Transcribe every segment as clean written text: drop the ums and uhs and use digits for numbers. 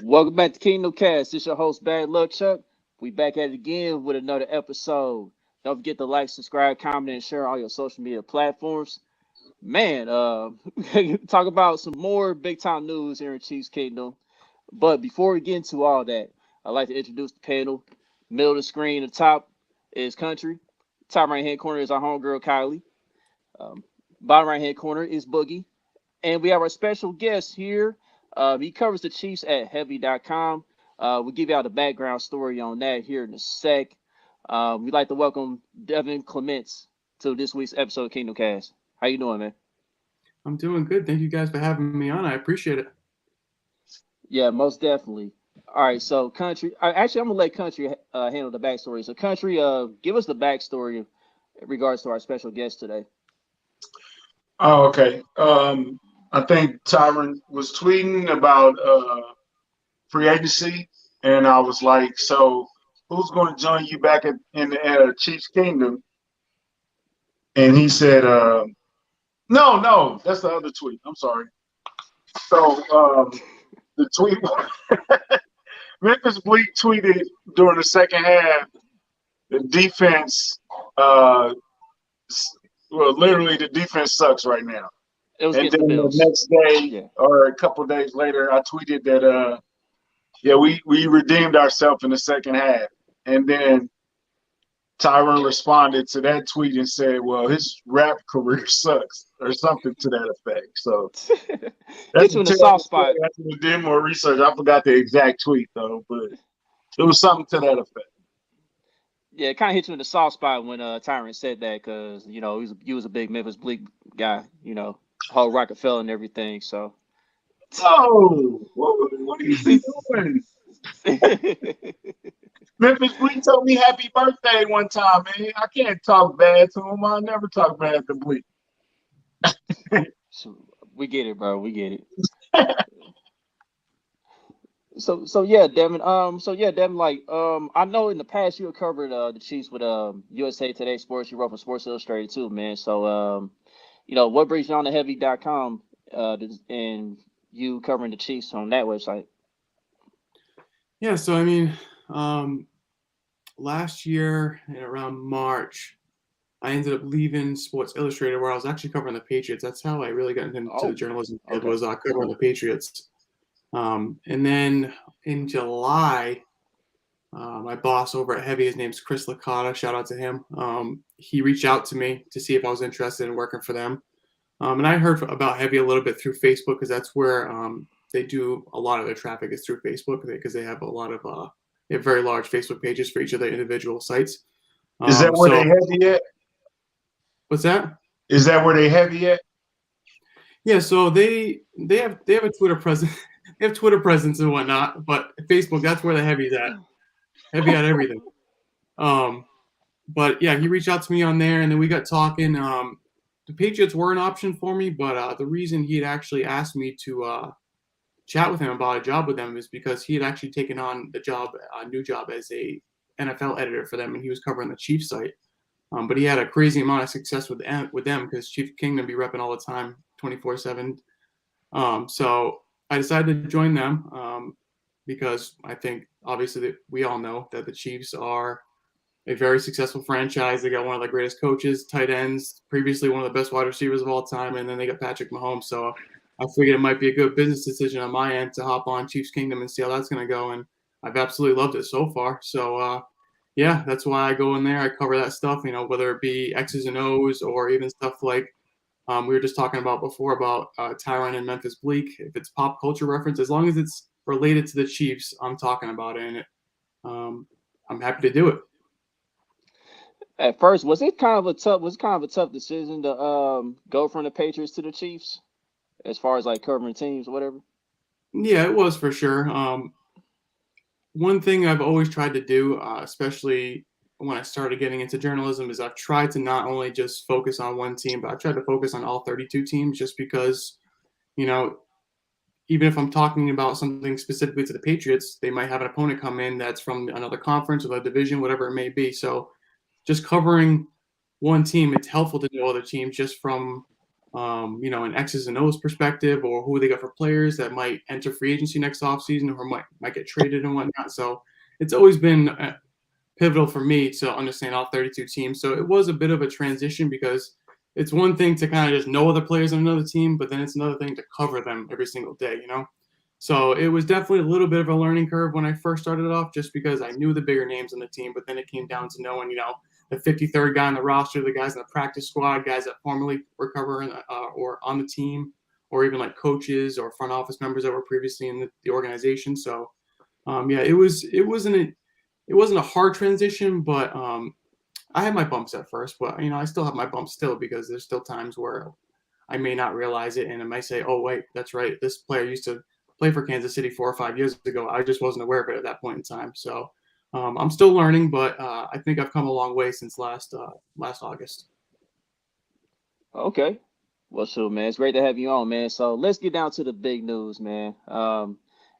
Welcome back to Kingdom Cast. This is your host, Bad Luck Chuck. We back at it again with another episode. Don't forget to like, subscribe, comment, and share on all your social media platforms. Man, talk about some more big time news here in Chiefs Kingdom. But before we get into all that, I'd like to introduce the panel. Middle of the screen, the top is Country. Top right hand corner is our homegirl Kylie. Um, Bottom right hand corner is Boogie. And we have our special guest here. He covers the Chiefs at heavy.com. We'll give you all the background story on that here in a sec. We'd like to welcome Devon Clements to this week's episode of Kingdom Cast. How you doing, man? I'm doing good. Thank you guys for having me on. I appreciate it. Yeah, most definitely. All right, so Country. Actually, I'm gonna let Country handle the backstory. So, Country, give us the backstory in regards to our special guest today. Oh, okay. I think Tyrann was tweeting about free agency, and I was like, "So, who's going to join you back in the Chiefs Kingdom?" And he said, "No, no, that's the other tweet. I'm sorry." So the tweet, Memphis Bleek tweeted during the second half, the defense, uh, well, literally the defense sucks right now. It was And against then the the Bills. next day Yeah. or a couple of days later, I tweeted that yeah, we redeemed ourselves in the second half. And then Tyrann responded to that tweet and said, "Well, his rap career sucks," or something to that effect. So that's Hit a you in the terrible soft story. spot. I should have did more research. I forgot the exact tweet though, but it was something to that effect. Yeah, it kind of hit you in the soft spot when Tyrant said that because he was a big Memphis Bleak guy, whole Rockefeller and everything. So Oh, what are you doing? Memphis Bleek told me happy birthday one time, man. I can't talk bad to him. I never talk bad to Bleek. so we get it, bro. We get it. So yeah, Devin. Devin. I know in the past you have covered the Chiefs with USA Today Sports. You wrote for Sports Illustrated too, man. So what brings you on to heavy.com and you covering the Chiefs on that website? Yeah, so last year in around March, I ended up leaving Sports Illustrated where I was actually covering the Patriots. That's how I really got into the Oh, journalism field okay. was covering the Patriots. And then in July, my boss over at Heavy, his name's Chris Licata. Shout out to him. He reached out to me to see if I was interested in working for them. And I heard about Heavy a little bit through Facebook because that's where they do a lot of their traffic is through Facebook because they have a lot of they have very large Facebook pages for each of their individual sites. Is that where So they heavy at? what's that? Is that where they heavy at? Yeah, so they have a Twitter presence. They have Twitter presence and whatnot, but Facebook, that's where the heavy's at. Heavy at everything. Um, but yeah, he reached out to me on there, and then we got talking. The Patriots were an option for me, but the reason he had actually asked me to chat with him about a job with them is because he had actually taken on a new job as a NFL editor for them, and he was covering the Chiefs site. But he had a crazy amount of success with them because Chief Kingdom be repping all the time, 24/7. So I decided to join them because I think obviously that we all know that the Chiefs are a very successful franchise. They got one of the greatest coaches, tight ends, previously one of the best wide receivers of all time, and then they got Patrick Mahomes. So I figured it might be a good business decision on my end to hop on Chiefs Kingdom and see how that's going to go. And I've absolutely loved it so far. So yeah, that's why I go in there. I cover that stuff, whether it be X's and O's or even stuff like we were just talking about before about Tyrann and Memphis Bleek. If it's pop culture reference, as long as it's related to the Chiefs, I'm talking about it, and um, I'm happy to do it. At first, was it kind of a tough decision to go from the Patriots to the Chiefs as far as like covering teams or whatever? Yeah, it was for sure. One thing I've always tried to do, especially when I started getting into journalism, is I've tried to not only just focus on one team, but I've tried to focus on all 32 teams just because, you know, even if I'm talking about something specifically to the Patriots, they might have an opponent come in that's from another conference or the division, whatever it may be. So just covering one team, it's helpful to know other teams just from an X's and O's perspective, or who they got for players that might enter free agency next offseason or might get traded and whatnot. So it's always been pivotal for me to understand all 32 teams. So it was a bit of a transition because it's one thing to kind of just know other players on another team, but then it's another thing to cover them every single day, So it was definitely a little bit of a learning curve when I first started off, just because I knew the bigger names on the team, but then it came down to knowing, the 53rd guy on the roster, the guys in the practice squad, guys that formerly were covering or on the team, or even like coaches or front office members that were previously in the organization. So, it wasn't a hard transition, but I had my bumps at first, but I still have my bumps still, because there's still times where I may not realize it, and I might say, "Oh wait, that's right. This player used to play for Kansas City 4 or 5 years ago. I just wasn't aware of it at that point in time." So I'm still learning, but I think I've come a long way since last August. Okay. Well, sure, man. It's great to have you on, man. So let's get down to the big news, man.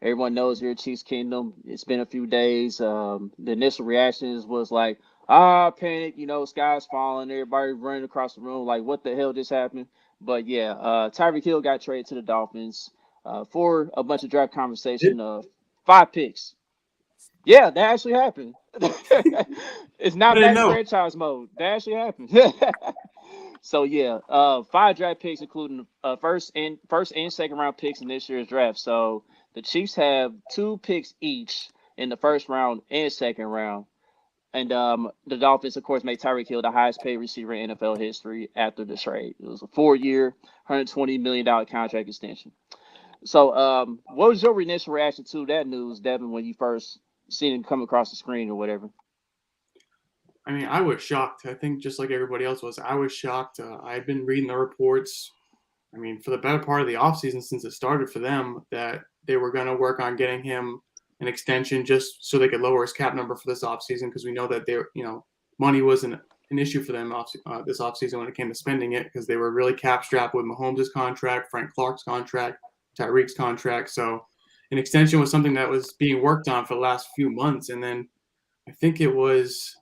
Everyone knows here at Chiefs Kingdom. It's been a few days. The initial reactions was like, panic, sky's falling, everybody running across the room, like, what the hell just happened? But yeah, Tyreek Hill got traded to the Dolphins for a bunch of draft conversation of 5 picks. Yeah, that actually happened. It's I not didn't back in know. franchise mode. That actually happened. So yeah, 5 draft picks, including first and second round picks in this year's draft. So the Chiefs have 2 picks each in the first round and second round. And the Dolphins, of course, made Tyreek Hill the highest paid receiver in NFL history after the trade. It was a 4-year, $120 million contract extension. So what was your initial reaction to that news, Devin, when you first seen it come across the screen or whatever? I mean, I was shocked. I think just like everybody else was, I was shocked. I had been reading the reports, I mean, for the better part of the offseason since it started for them, that they were going to work on getting him an extension just so they could lower his cap number for this offseason, because we know that money wasn't an issue for them this offseason when it came to spending it, because they were really cap strapped with Mahomes' contract, Frank Clark's contract, Tyreek's contract. So an extension was something that was being worked on for the last few months. And then I think it was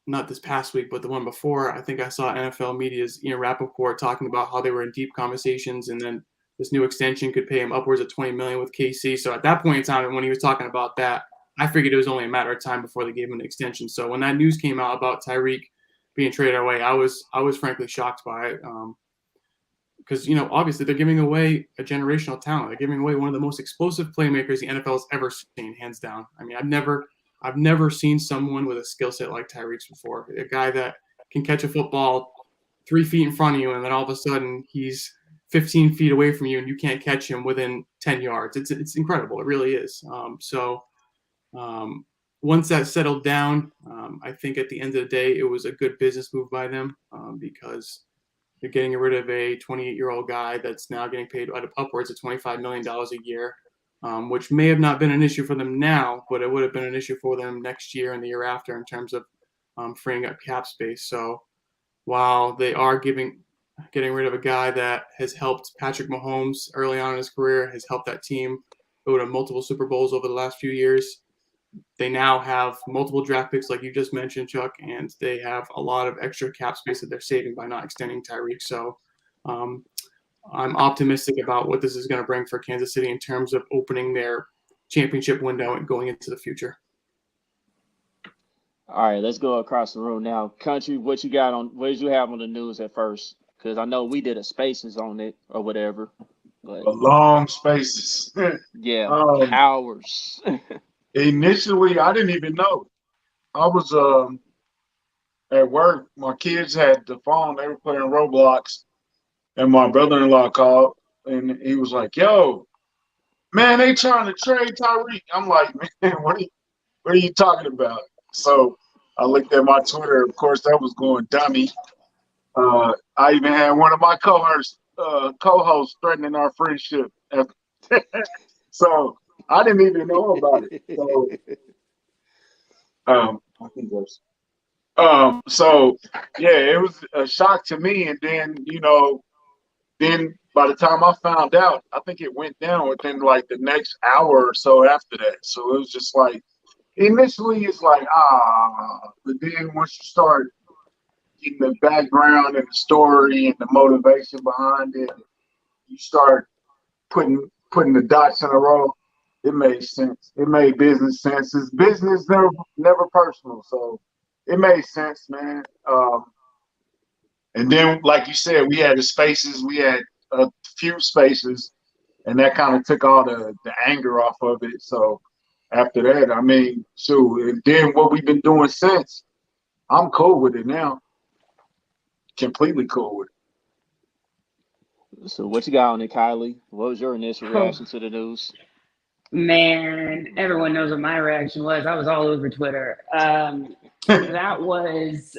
not this past week, but the one before, I think I saw NFL media's Ian Rappaport talking about how they were in deep conversations, and then this new extension could pay him upwards of $20 million with KC. So at that point in time, when he was talking about that, I figured it was only a matter of time before they gave him an extension. So when that news came out about Tyreek being traded away, I was frankly shocked by it, because obviously they're giving away a generational talent. They're giving away one of the most explosive playmakers the NFL has ever seen, hands down. I mean, I've never seen someone with a skill set like Tyreek's before. A guy that can catch a football 3 feet in front of you, and then all of a sudden he's 15 feet away from you, and you can't catch him within 10 yards. It's incredible. It really is. Once that settled down, I think at the end of the day, it was a good business move by them, because you're getting rid of a 28-year-old guy that's now getting paid upwards of $25 million a year. Which may have not been an issue for them now, but it would have been an issue for them next year and the year after in terms of freeing up cap space. So while they are getting rid of a guy that has helped Patrick Mahomes early on in his career, has helped that team go to multiple Super Bowls over the last few years, they now have multiple draft picks, like you just mentioned, Chuck, and they have a lot of extra cap space that they're saving by not extending Tyreek. So I'm optimistic about what this is going to bring for Kansas City in terms of opening their championship window and going into the future. All right, let's go across the room now. Country, what did you have on the news at first? Because I know we did a spaces on it or whatever. But long spaces. yeah, hours. Initially, I didn't even know. I was at work. My kids had the phone. They were playing Roblox. And my brother-in-law called, and he was like, "Yo, man, they trying to trade Tyreek." I'm like, "Man, what are you talking about?" So I looked at my Twitter. Of course, that was going dummy. I even had one of my co-hosts threatening our friendship. So I didn't even know about it. So I think there's. So yeah, it was a shock to me, and then Then by the time I found out, I think it went down within like the next hour or so after that. So it was just like initially it's like but then once and the background and the story and the motivation behind it, you start putting the dots in a row. It made sense. It made business sense. It's business, never personal. So it made sense, man. And then, like you said, we had the spaces. We had a few spaces, and that kind of took all the anger off of it. So after that, I mean, shoot. And then what we've been doing since, I'm cool with it now. Completely cool with it. So what you got on it, Kylie? What was your initial reaction to the news? Man, everyone knows what my reaction was. I was all over Twitter. That was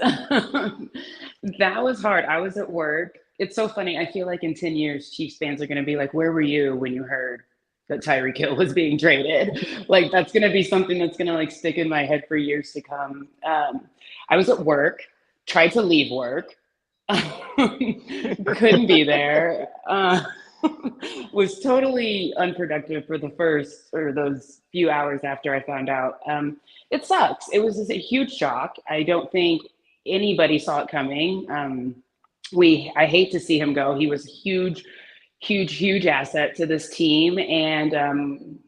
that was hard. I was at work. It's so funny. I feel like in 10 years, Chiefs fans are going to be like, where were you when you heard that Tyreek Hill was being traded? Like, that's going to be something that's going to like stick in my head for years to come. I was at work, tried to leave work, couldn't be there. Was totally unproductive for the first or those few hours after I found out. It sucks. It was just a huge shock. I don't think anybody saw it coming. I hate to see him go. He was a huge asset to this team, and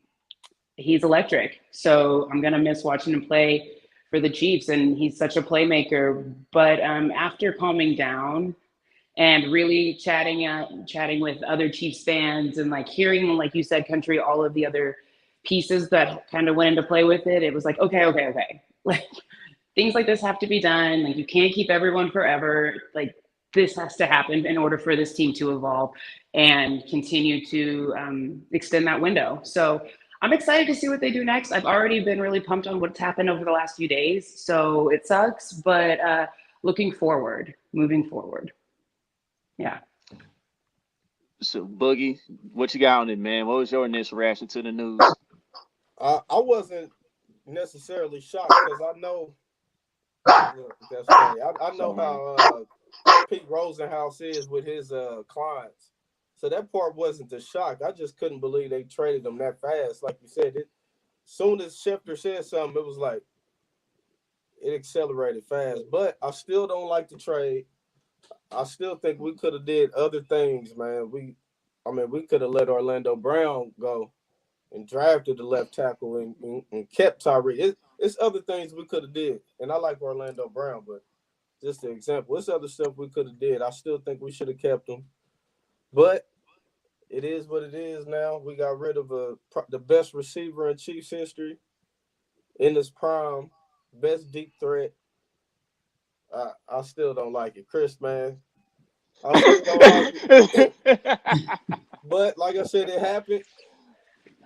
he's electric. So I'm gonna miss watching him play for the Chiefs, and he's such a playmaker. But after calming down and really chatting with other Chiefs fans and like hearing, like you said, Country, all of the other pieces that kind of went into play with it, it was like, okay. Like things like this have to be done. Like you can't keep everyone forever. Like this has to happen in order for this team to evolve and continue to extend that window. So I'm excited to see what they do next. I've already been really pumped on what's happened over the last few days. So it sucks, but moving forward. Yeah. So Boogie, what you got on it, man? What was your initial reaction to the news? I wasn't necessarily shocked because I know that's funny. I know how Pete Rosenhaus is with his clients. So that part wasn't the shock. I just couldn't believe they traded him that fast. Like you said, soon as Schefter said something, it was like it accelerated fast. But I still don't like the trade. I still think we could have did other things, man. We could have let Orlando Brown go and drafted the left tackle and kept Tyreek. It's other things we could have did. And I like Orlando Brown, but just an example. It's other stuff we could have did. I still think we should have kept him. But it is what it is now. We got rid of the best receiver in Chiefs history in his prime, best deep threat. I still don't like it. Chris, man. I still don't like it. But like I said, it happened.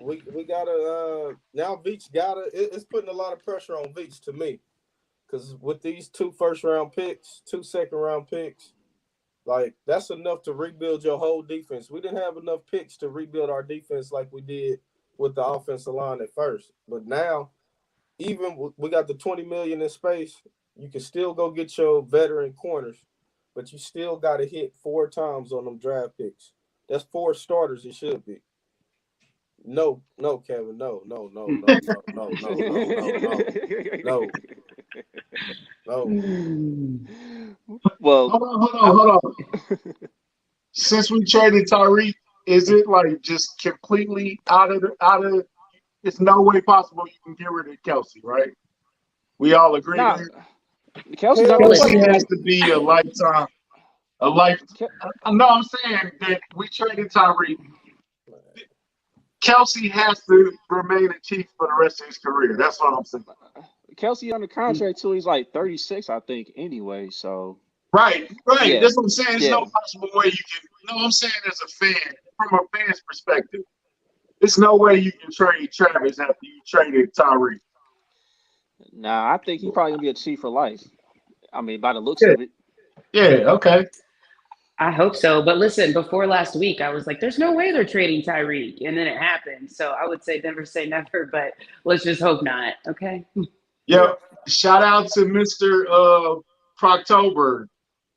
We gotta now Veach it's putting a lot of pressure on Veach to me. Because with these 2 first-round picks, 2 second-round picks, like that's enough to rebuild your whole defense. We didn't have enough picks to rebuild our defense like we did with the offensive line at first. But now, even we got the $20 million in space, you can still go get your veteran corners, but you still got to hit 4 times on them draft picks. That's 4 starters. It should be. No, Kevin. No. Well, hold on. Since we traded Tyreek, is it like just completely out of? It's no way possible you can get rid of Kelsey, right? We all agree. nah, there? Kelsey's not Kelsey playing. has to be a lifetime. No, I'm saying that we traded Tyreek. Kelsey has to remain a Chief for the rest of his career. That's what I'm saying. Kelsey under contract till he's like 36, I think. Anyway, so right. Yeah. That's what I'm saying. There's Yeah. no possible way you can. No, I'm saying as a fan, from a fan's perspective, there's no way you can trade Travis after you traded Tyreek. Nah, I think he's probably gonna be a Chief for life. I mean, by the looks of it. Yeah. Okay. I hope so. But listen, before last week, I was like, there's no way they're trading Tyreek. And then it happened. So I would say never say never, but let's just hope not. Okay. Yeah. Shout out to Mr. Proctober.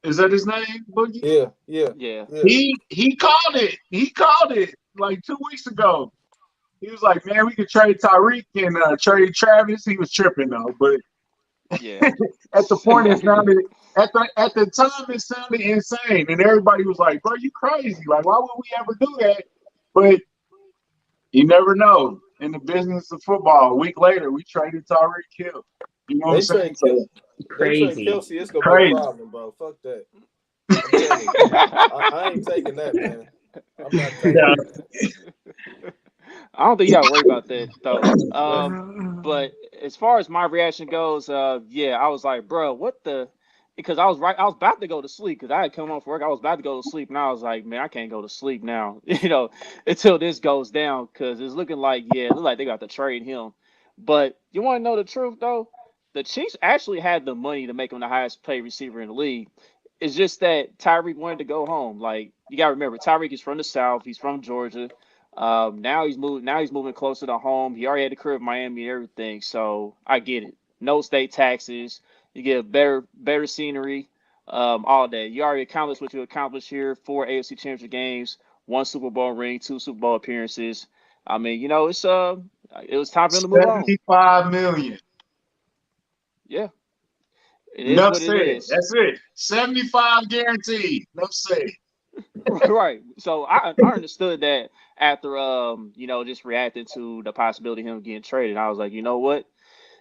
Is that his name, Boogie? Yeah. He called it. He called it like 2 weeks ago. He was like, man, we could trade Tyreek and trade Travis. He was tripping though, but Yeah. at the point it's not at the time it sounded insane, and everybody was like, "Bro, you crazy? Like, why would we ever do that?" But you never know. In the business of football, a week later, we traded Tyreek Hill. You know what I'm saying? So, They trade Crazy. Kelsey, it's gonna be crazy. a problem, bro. Fuck that. I'm telling you. I ain't taking that, man. I'm not taking Yeah. that. I don't think you got to worry about that though. But as far as my reaction goes, yeah, I was like, bro, what the? Because I was about to go to sleep because I had come off work. I was about to go to sleep, and I was like, man, I can't go to sleep now, until this goes down because it's looking like, yeah, it looks like they got to trade him. But you want to know the truth though? The Chiefs actually had the money to make him the highest paid receiver in the league. It's just that Tyreek wanted to go home. Like you got to remember, Tyreek is from the South. He's from Georgia. Now he's moving. Now he's moving closer to home. He already had the career of Miami and everything. So I get it. No state taxes. You get better scenery. All that. You already accomplished what you accomplished here. 4 AFC Championship games, 1 Super Bowl ring, 2 Super Bowl appearances. I mean, it was time for him to move on. $75 million. Yeah, it is Enough what said. it is. That's it. 75 guaranteed. Enough said. Right. So I understood that after just reacting to the possibility of him getting traded. I was like, you know what?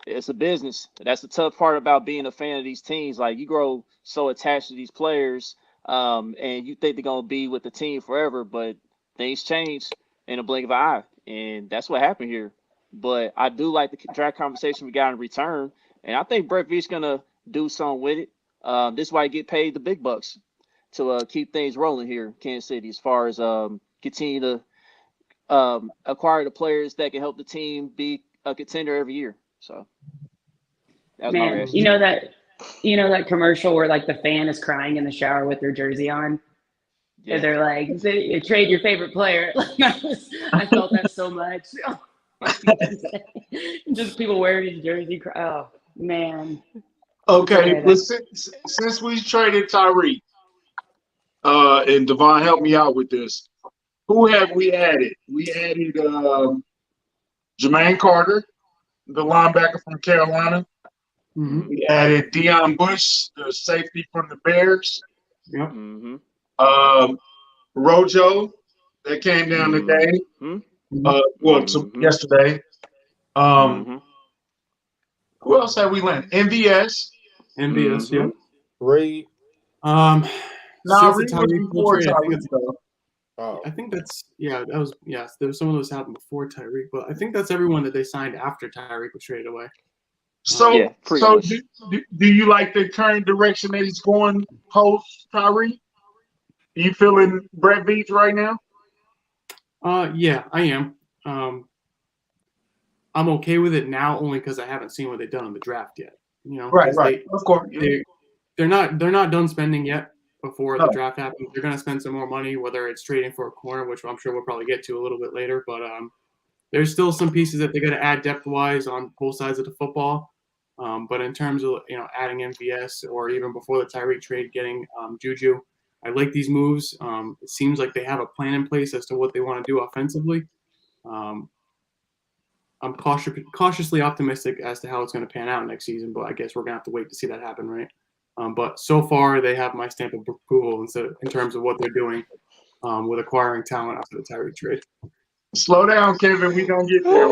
It's a business. That's the tough part about being a fan of these teams. Like you grow so attached to these players, and you think they're gonna be with the team forever, but things change in a blink of an eye, and that's what happened here. But I do like the draft conversation we got in return, and I think Brett Veach's gonna do something with it. This is why he get paid the big bucks to keep things rolling here in Kansas City, as far as continue to acquire the players that can help the team be a contender every year. So that's my Man, reaction. you know that commercial where like the fan is crying in the shower with their jersey on, Yeah. and they're like, "Trade your favorite player." Like I felt that so much. Just people wearing his jersey. Oh man. Okay, Okay, well, since we traded Tyreek, and Devon helped me out with this, who have we added? We added Jermaine Carter, the linebacker from Carolina. Mm-hmm. We added Deion Bush, the safety from the Bears. Yep. Mm-hmm. RoJo, that came down today. Yesterday. Who else have we landed? MVS. MVS, yeah. Reed. No, Since Reed the was Tyreek before trade, Tyreek, though. Oh. I think that's there was some of those happened before Tyreek, but I think that's everyone that they signed after Tyreek was traded away. So, Yeah, pretty much. do you like the current direction that he's going post Tyreek? Are you feeling Brett Veach right now? Yeah, I am. I'm okay with it now only because I haven't seen what they've done in the draft yet. Right. Of course. They're not done spending yet before No. the draft happens. They're gonna spend some more money, whether it's trading for a corner, which I'm sure we'll probably get to a little bit later. But there's still some pieces that they're gonna add depth wise on both sides of the football. But in terms of adding MVS or even before the Tyreek trade, getting Juju, I like these moves. It seems like they have a plan in place as to what they want to do offensively. I'm cautiously optimistic as to how it's going to pan out next season, but I guess we're going to have to wait to see that happen, right? But so far, they have my stamp of approval in terms of what they're doing with acquiring talent after the Tyreek trade. Slow down, Kevin. We're going to get there.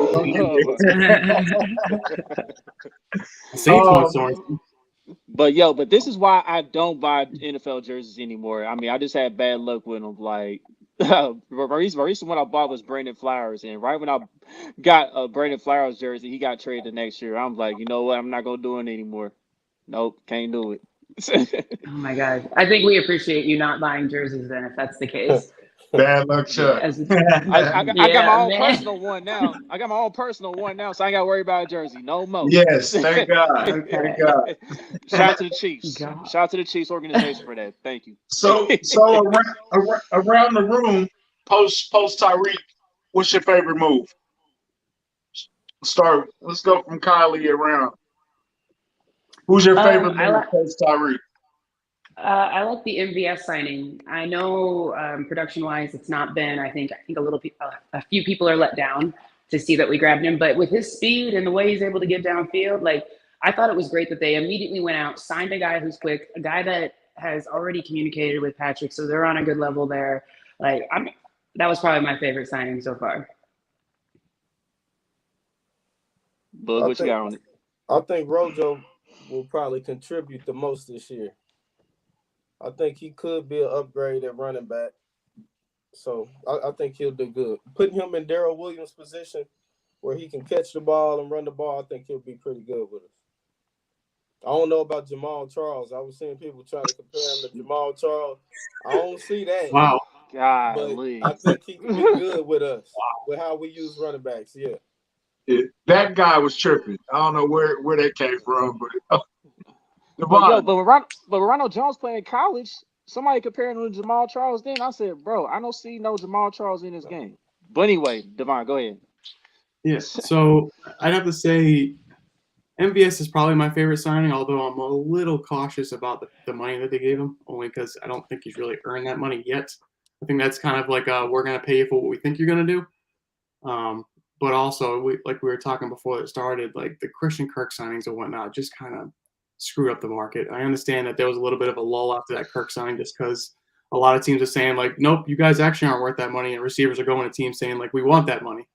Saints want Sorensen. But this is why I don't buy NFL jerseys anymore. I mean, I just had bad luck with them. Like, recent one I bought was Brandon Flowers, and right when I got a Brandon Flowers jersey, he got traded the next year. I'm like, you know what? I'm not gonna do it anymore. Nope, can't do it. Oh my God! I think we appreciate you not buying jerseys then, if that's the case. Bad luck, Chuck. I got my own personal one now. I got my own personal one now, so I ain't got to worry about a jersey no more. Yes, thank God. Thank God. Shout out to the Chiefs. Shout out to the Chiefs organization for that. Thank you. So around the room, post Tyreek, what's your favorite move? Let's go from Kylie around. Who's your favorite move post Tyreek? I like the MVS signing. I know production-wise, it's not been. I think a few people are let down to see that we grabbed him. But with his speed and the way he's able to get downfield, like I thought it was great that they immediately went out, signed a guy who's quick, a guy that has already communicated with Patrick, so they're on a good level there. Like, that was probably my favorite signing so far. But what you got on it? I think RoJo will probably contribute the most this year. I think he could be an upgrade at running back. So I think he'll do good. Putting him in Darrell Williams' position where he can catch the ball and run the ball, I think he'll be pretty good with us. I don't know about Jamal Charles. I was seeing people trying to compare him to Jamal Charles. I don't see that. Wow. Golly. But I think he can be good with us, with how we use running backs, yeah. That guy was tripping. I don't know where that came from, but but Ronald Jones playing in college, somebody comparing him to Jamal Charles. Then I said, bro, I don't see no Jamal Charles in this game. But anyway, Devon, go ahead. Yes. So I'd have to say MVS is probably my favorite signing, although I'm a little cautious about the money that they gave him, only because I don't think he's really earned that money yet. I think that's kind of like we're going to pay you for what we think you're going to do. But also, like we were talking before it started, like the Christian Kirk signings and whatnot just kind of screwed up the market. I understand that there was a little bit of a lull after that Kirk signing just because a lot of teams are saying, like, nope, you guys actually aren't worth that money, and receivers are going to teams saying, like, we want that money.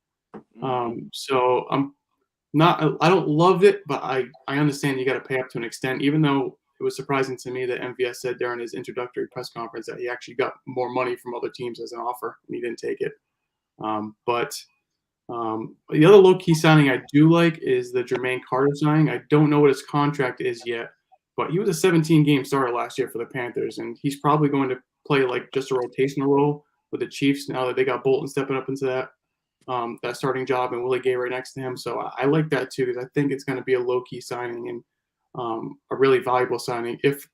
So I don't love it, but I understand you got to pay up to an extent, even though it was surprising to me that MVS said during his introductory press conference that he actually got more money from other teams as an offer, and he didn't take it. But the other low-key signing I do like is the Jermaine Carter signing. I don't know what his contract is yet, but he was a 17-game starter last year for the Panthers, and he's probably going to play like just a rotational role with the Chiefs now that they got Bolton stepping up into that starting job and Willie Gay right next to him. So I like that too because I think it's going to be a low-key signing and a really valuable signing if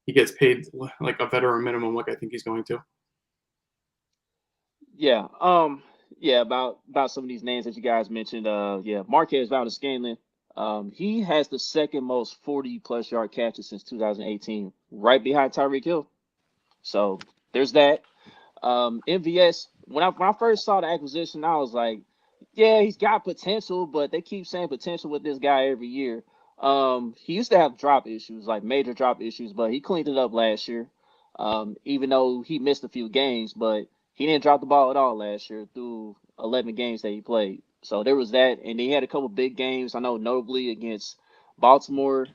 he gets paid like a veteran minimum like I think he's going to. Yeah. Yeah, about some of these names that you guys mentioned. Marquez Valdes-Scantling. He has the second most 40-plus yard catches since 2018, right behind Tyreek Hill. So there's that. MVS, when I first saw the acquisition, I was like, yeah, he's got potential, but they keep saying potential with this guy every year. He used to have drop issues, like major drop issues, but he cleaned it up last year. Even though he missed a few games, but he didn't drop the ball at all last year through 11 games that he played. So there was that, and he had a couple big games. I know notably against Baltimore,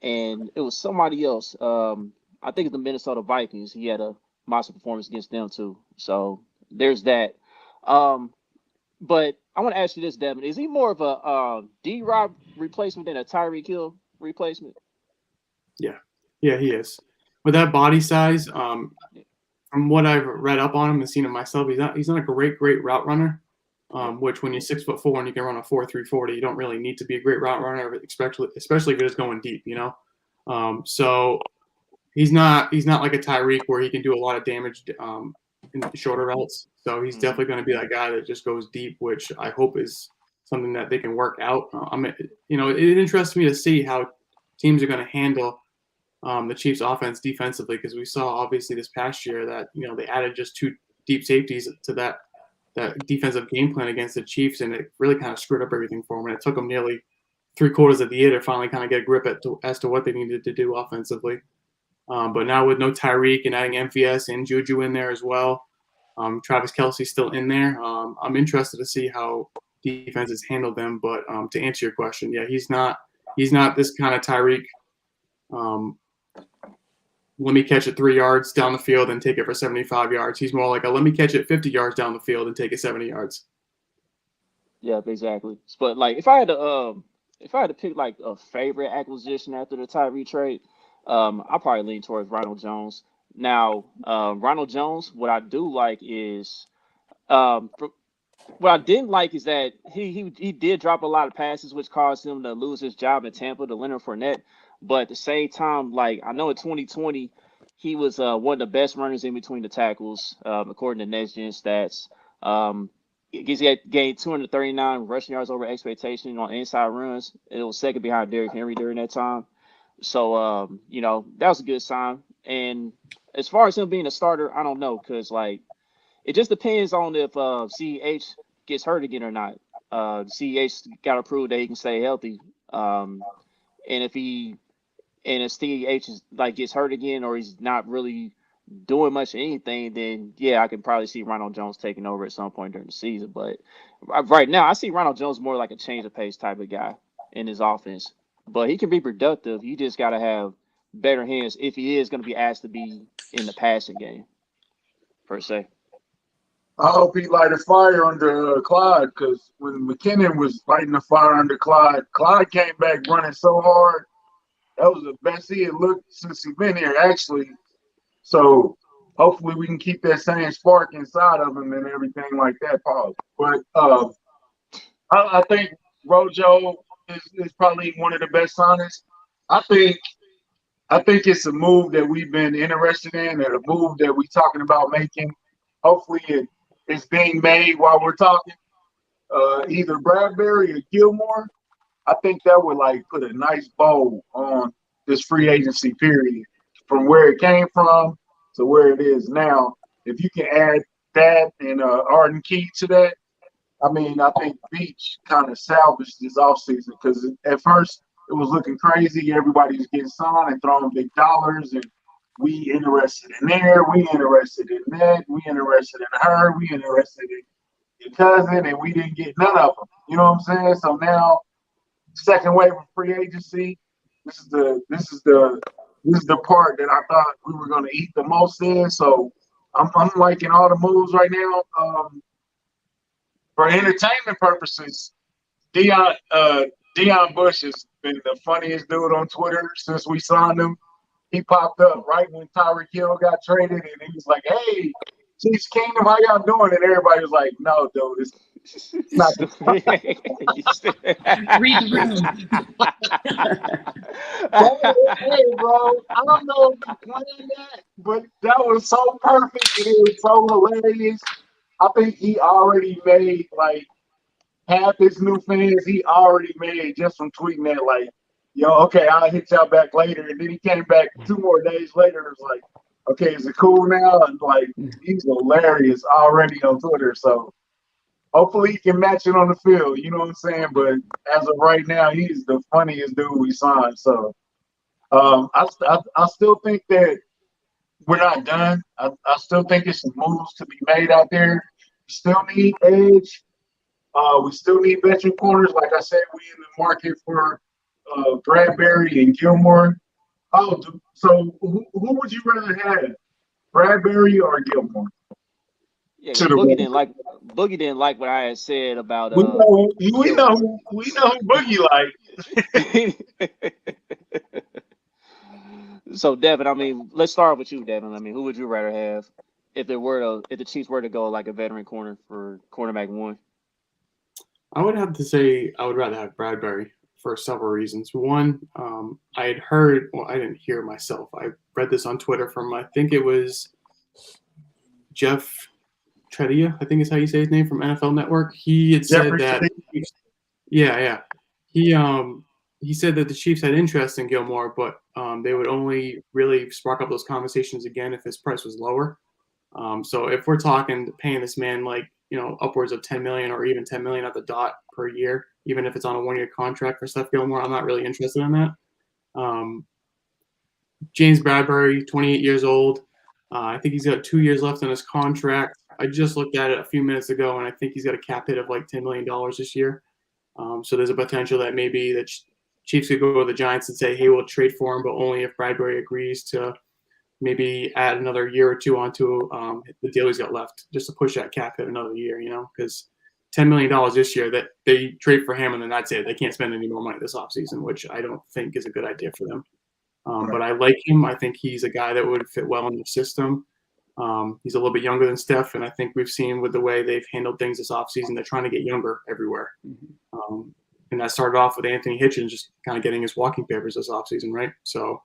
and it was somebody else. I think it's the Minnesota Vikings. He had a monster performance against them too. So there's that. But I want to ask you this, Devin: is he more of a D-Rob replacement than a Tyreek Hill replacement? Yeah, he is. With that body size, from what I've read up on him and seen him myself, he's not a great route runner. Which when you're 6'4" and you can run a 4.3 40, you don't really need to be a great route runner, especially if you're just going deep, you know. So he's not like a Tyreek where he can do a lot of damage in the shorter routes. So he's definitely going to be that guy that just goes deep, which I hope is something that they can work out. It interests me to see how teams are going to handle the Chiefs' offense defensively because we saw obviously this past year that they added just 2 deep safeties to that defensive game plan against the Chiefs, and it really kind of screwed up everything for them. And it took them nearly 3/4 of the year to finally kind of get a grip as to what they needed to do offensively. But now with no Tyreek and adding MVS and Juju in there as well, Travis Kelce's still in there. I'm interested to see how defenses handle them. But to answer your question, yeah, he's not this kind of Tyreek. Let me catch it 3 yards down the field and take it for 75 yards. He's more like let me catch it 50 yards down the field and take it 70 yards. Yeah, exactly. But like if I had to pick like a favorite acquisition after the Tyreek trade, I'll probably lean towards Ronald Jones. Now, Ronald Jones, what I do like is what I didn't like is that he did drop a lot of passes, which caused him to lose his job in Tampa to Leonard Fournette. But at the same time, like I know in 2020, he was one of the best runners in between the tackles, according to Next Gen Stats. He had gained 239 rushing yards over expectation on inside runs. It was second behind Derrick Henry during that time. So, that was a good sign. And as far as him being a starter, I don't know because, like, it just depends on if CEH gets hurt again or not. CEH got to prove that he can stay healthy. and if CEH is like gets hurt again or he's not really doing much of anything, then yeah, I can probably see Ronald Jones taking over at some point during the season. But right now, I see Ronald Jones more like a change of pace type of guy in his offense. But he can be productive. You just got to have better hands if he is going to be asked to be in the passing game, per se. I hope he lighted fire under Clyde, because when McKinnon was lighting the fire under Clyde, Clyde came back running so hard. That was the best he had looked since he's been here, actually. So hopefully we can keep that same spark inside of him and everything like that, Paul. But I think RoJo is probably one of the best signings. I think it's a move that we've been interested in, and a move that we're talking about making. Hopefully it's being made while we're talking. Either Bradbury or Gilmore. I think that would like put a nice bow on this free agency period from where it came from to where it is now. If you can add that and Arden Key to that, I mean, I think Beach kind of salvaged this offseason, because at first it was looking crazy. Everybody was getting signed and throwing big dollars, and we interested in there, we interested in that, we interested in her, we interested in your cousin, and we didn't get none of them. You know what I'm saying? So now, second wave of free agency, this is the part that I thought we were going to eat the most in. So I'm liking all the moves right now. For entertainment purposes, Dion Bush has been the funniest dude on Twitter since we signed him. He popped up right when Tyreek Hill got traded, and he was like, "Hey, Chiefs Kingdom, how y'all doing?" And everybody was like, "No, dude, it's not the Read the room. Hey, bro, I don't know if you planned that, but that was so perfect and it was so hilarious. I think he already made like half his new fans. He already made just from tweeting that, like, "Yo, okay, I'll hit y'all back later." And then he came back 2 more days later and was like, "Okay, is it cool now?" And like, he's hilarious already on Twitter. So hopefully he can match it on the field. You know what I'm saying? But as of right now, he's the funniest dude we signed. So I still think that we're not done. I still think there's some moves to be made out there. We still need edge. We still need veteran corners. Like I said, we in the market for Bradbury and Gilmore. Oh, so who would you rather have, Bradbury or Gilmore? Yeah, because Boogie didn't like what I had said about We know who Boogie like. So Devin, I mean, let's start with you, Devin. I mean, who would you rather have if the Chiefs were to go like a veteran corner for cornerback one? I would have to say I would rather have Bradbury for several reasons. One, I had heard, well, I didn't hear myself. I read this on Twitter from, I think it was Jeff Cheetah, I think is how you say his name, from NFL Network. He had said that, yeah. He said that the Chiefs had interest in Gilmore, but they would only really spark up those conversations again if his price was lower. So if we're talking paying this man like, upwards of $10 million or even $10 million at the dot per year, even if it's on a 1-year contract for Steph Gilmore, I'm not really interested in that. James Bradbury, 28 years old. I think he's got 2 years left on his contract. I just looked at it a few minutes ago, and I think he's got a cap hit of like $10 million this year. So there's a potential that maybe the Chiefs could go to the Giants and say, hey, we'll trade for him, but only if Bradbury agrees to maybe add another year or two onto the deal he's got left, just to push that cap hit another year, because $10 million this year, that they trade for him and then that's it. They can't spend any more money this offseason, which I don't think is a good idea for them. But I like him. I think he's a guy that would fit well in the system. He's a little bit younger than Steph, and I think we've seen with the way they've handled things this offseason, they're trying to get younger everywhere. And that started off with Anthony Hitchens just kind of getting his walking papers this offseason, right? So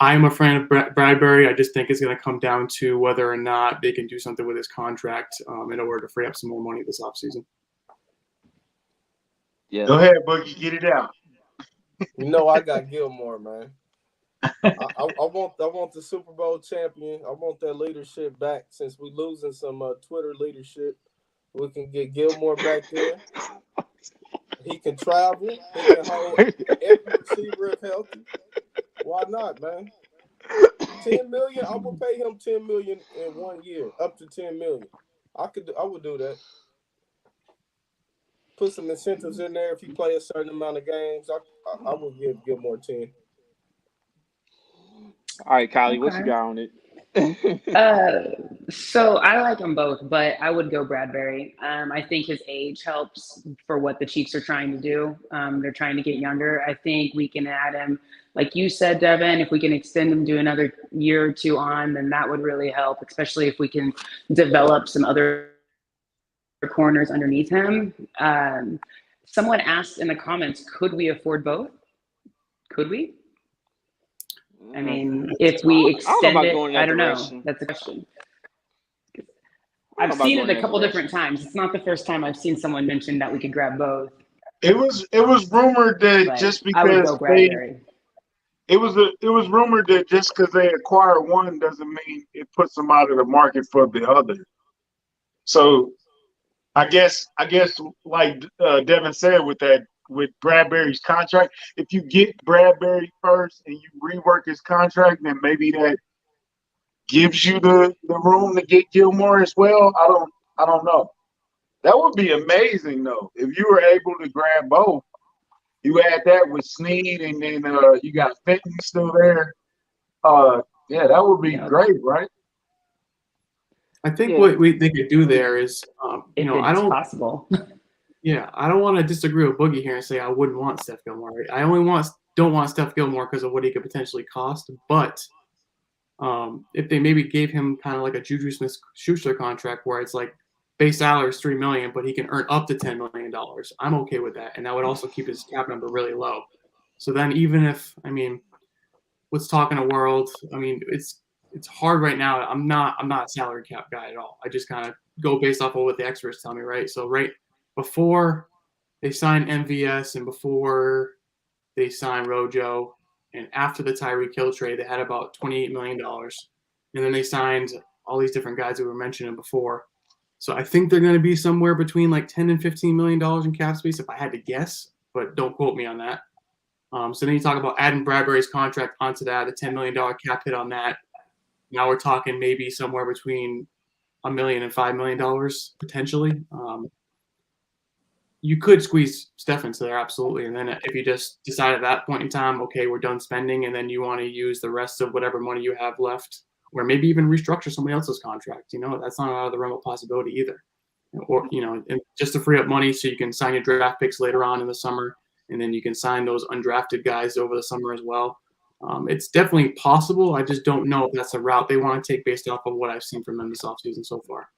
I'm a fan of Bradbury. I just think it's going to come down to whether or not they can do something with his contract in order to free up some more money this offseason. Yeah. Go ahead, Boogie. Get it out. I got Gilmore, man. I want the Super Bowl champion. I want that leadership back. Since we losing some Twitter leadership, we can get Gilmore back there. He can travel. He can hold every receiver if healthy. Why not, man? $10 million. I would pay him $10 million in 1 year, up to $10 million. I would do that. Put some incentives in there if he play a certain amount of games. I would give Gilmore 10. All right, Kylie, what you Okay. got on it? So I like them both, but I would go Bradbury. I think his age helps for what the Chiefs are trying to do. They're trying to get younger. I think we can add him, like you said, Devin, if we can extend him to another year or two on, then that would really help, especially if we can develop some other corners underneath him. Someone asked in the comments, could we afford both? Could we? I mean, if we extend it, I don't know. That's a question. I've seen it a couple different times. It's not the first time I've seen someone mention that we could grab both. It was rumored that But just I would because go Bradbury. it was rumored that just because they acquire one doesn't mean it puts them out of the market for the other. So I guess like Devin said with Bradbury's contract, if you get Bradbury first and you rework his contract, then maybe that gives you the room to get Gilmore as well. I don't know. That would be amazing though if you were able to grab both. You add that with Snead, and then you got Fenton still there. Yeah, that would be great, right? I think what they could do there is, if it's possible. Yeah, I don't want to disagree with Boogie here and say I wouldn't want Steph Gilmore. Right? I only don't want Steph Gilmore because of what he could potentially cost. But if they maybe gave him kind of like a Juju Smith-Schuster contract where it's like base salary is $3 million, but he can earn up to $10 million, I'm okay with that, and that would also keep his cap number really low. So then, even if let's talk in a world. I mean, it's hard right now. I'm not a salary cap guy at all. I just kind of go based off of what the experts tell me, right? So right before they signed MVS and before they signed RoJo and after the Tyreek Hill trade, they had about $28 million. And then they signed all these different guys that we were mentioning before. So I think they're going to be somewhere between like $10 and $15 million in cap space if I had to guess, but don't quote me on that. So then you talk about adding Bradbury's contract onto that, the $10 million cap hit on that. Now we're talking maybe somewhere between $1 million and $5 million potentially. You could squeeze Steph into there, absolutely. And then if you just decide at that point in time, okay, we're done spending, and then you want to use the rest of whatever money you have left, or maybe even restructure somebody else's contract, that's not out of the realm of possibility either. Or, and just to free up money so you can sign your draft picks later on in the summer, and then you can sign those undrafted guys over the summer as well. It's definitely possible. I just don't know if that's a route they want to take based off of what I've seen from them this offseason so far.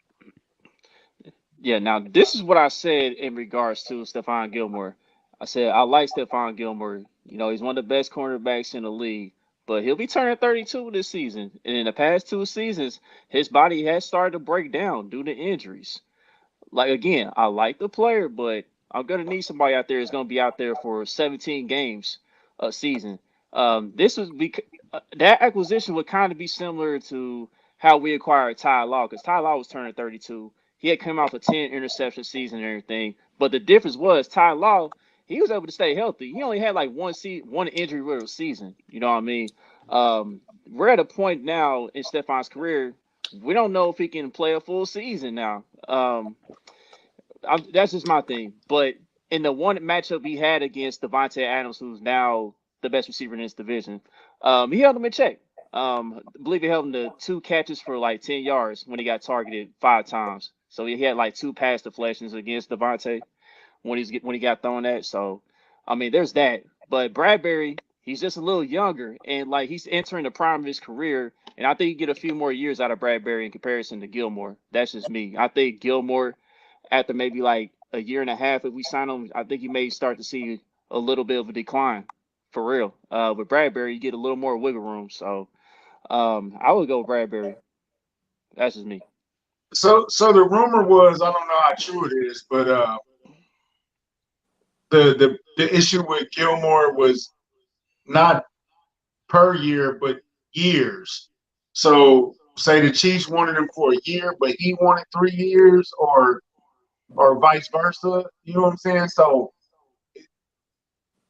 Yeah, now this is what I said in regards to Stephon Gilmore. I said I like Stephon Gilmore. He's one of the best cornerbacks in the league, but he'll be turning 32 this season. And in the past 2 seasons, his body has started to break down due to injuries. Like, again, I like the player, but I'm going to need somebody out there that's going to be out there for 17 games a season. That acquisition would kind of be similar to how we acquired Ty Law, because Ty Law was turning 32. He had come out for 10 interception season and everything. But the difference was Ty Law, he was able to stay healthy. He only had like one injury riddled season. You know what I mean? We're at a point now in Stephon's career, we don't know if he can play a full season now. That's just my thing. But in the one matchup he had against Devontae Adams, who's now the best receiver in this division, he held him in check. I believe he held him to 2 catches for like 10 yards when he got targeted 5 times. So he had like 2 pass deflections against Devontae when he got thrown at. So, there's that. But Bradbury, he's just a little younger, and like he's entering the prime of his career. And I think you get a few more years out of Bradbury in comparison to Gilmore. That's just me. I think Gilmore, after maybe like a year and a half, if we sign him, I think you may start to see a little bit of a decline for real. With Bradbury, you get a little more wiggle room. So I would go with Bradbury. That's just me. So the rumor was, I don't know how true it is, but the issue with Gilmore was not per year, but years. So say the Chiefs wanted him for a year, but he wanted 3 years, or vice versa. You know what I'm saying? So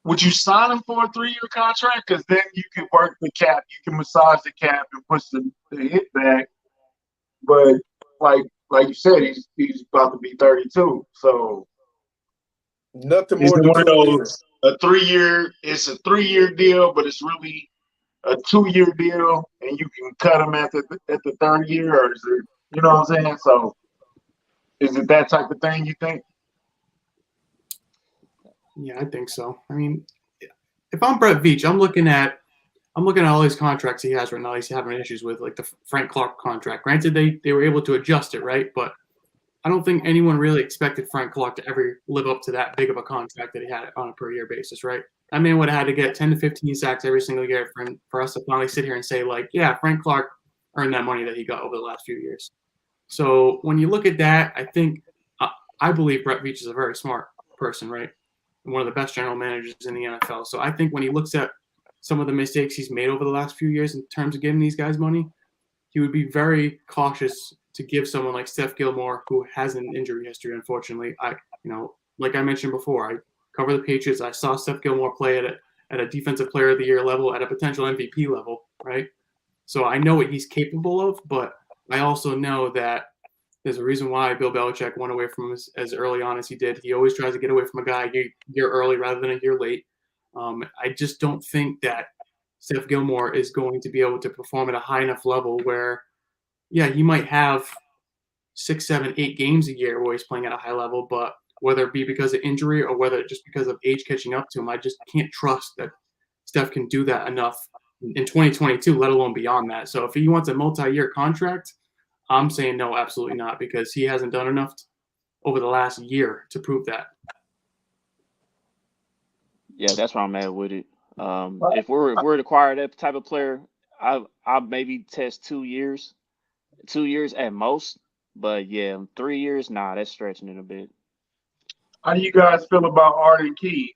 would you sign him for a 3-year contract? Because then you can work the cap, you can massage the cap and push the hit back. But like you said, he's about to be 32. So Nothing is more it than one of 2 years. those a 3-year? It's a 3-year deal, but it's really a 2-year deal, and you can cut him at the 3rd year, or is it? You know what I'm saying? So is it that type of thing? You think? Yeah, I think so. I mean, if I'm Brett Veach, I'm looking at all these contracts he has right now. He's having issues with, like the Frank Clark contract. Granted, they were able to adjust it, right? But I don't think anyone really expected Frank Clark to ever live up to that big of a contract that he had on a per year basis, right? That man would have had to get 10 to 15 sacks every single year for us to finally sit here and say, like, yeah, Frank Clark earned that money that he got over the last few years. So when you look at that, I believe Brett Veach is a very smart person, right? And one of the best general managers in the NFL. So I think when he looks at some of the mistakes he's made over the last few years in terms of giving these guys money, he would be very cautious to give someone like Steph Gilmore, who has an injury history, unfortunately. Like I mentioned before, I cover the Patriots. I saw Steph Gilmore play at a defensive player of the year level, at a potential MVP level, right? So I know what he's capable of, but I also know that there's a reason why Bill Belichick went away from him as early on as he did. He always tries to get away from a guy a year early rather than a year late. I just don't think that Steph Gilmore is going to be able to perform at a high enough level where, yeah, he might have 6, 7, 8 games a year where he's playing at a high level, but whether it be because of injury or whether just because of age catching up to him, I just can't trust that Steph can do that enough in 2022, let alone beyond that. So if he wants a multi-year contract, I'm saying no, absolutely not, because he hasn't done enough over the last year to prove that. Yeah, that's where I'm at with it. If we're to acquire that type of player, I maybe test 2 years, 2 years at most. But yeah, 3 years, nah, that's stretching it a bit. How do you guys feel about Arden Key?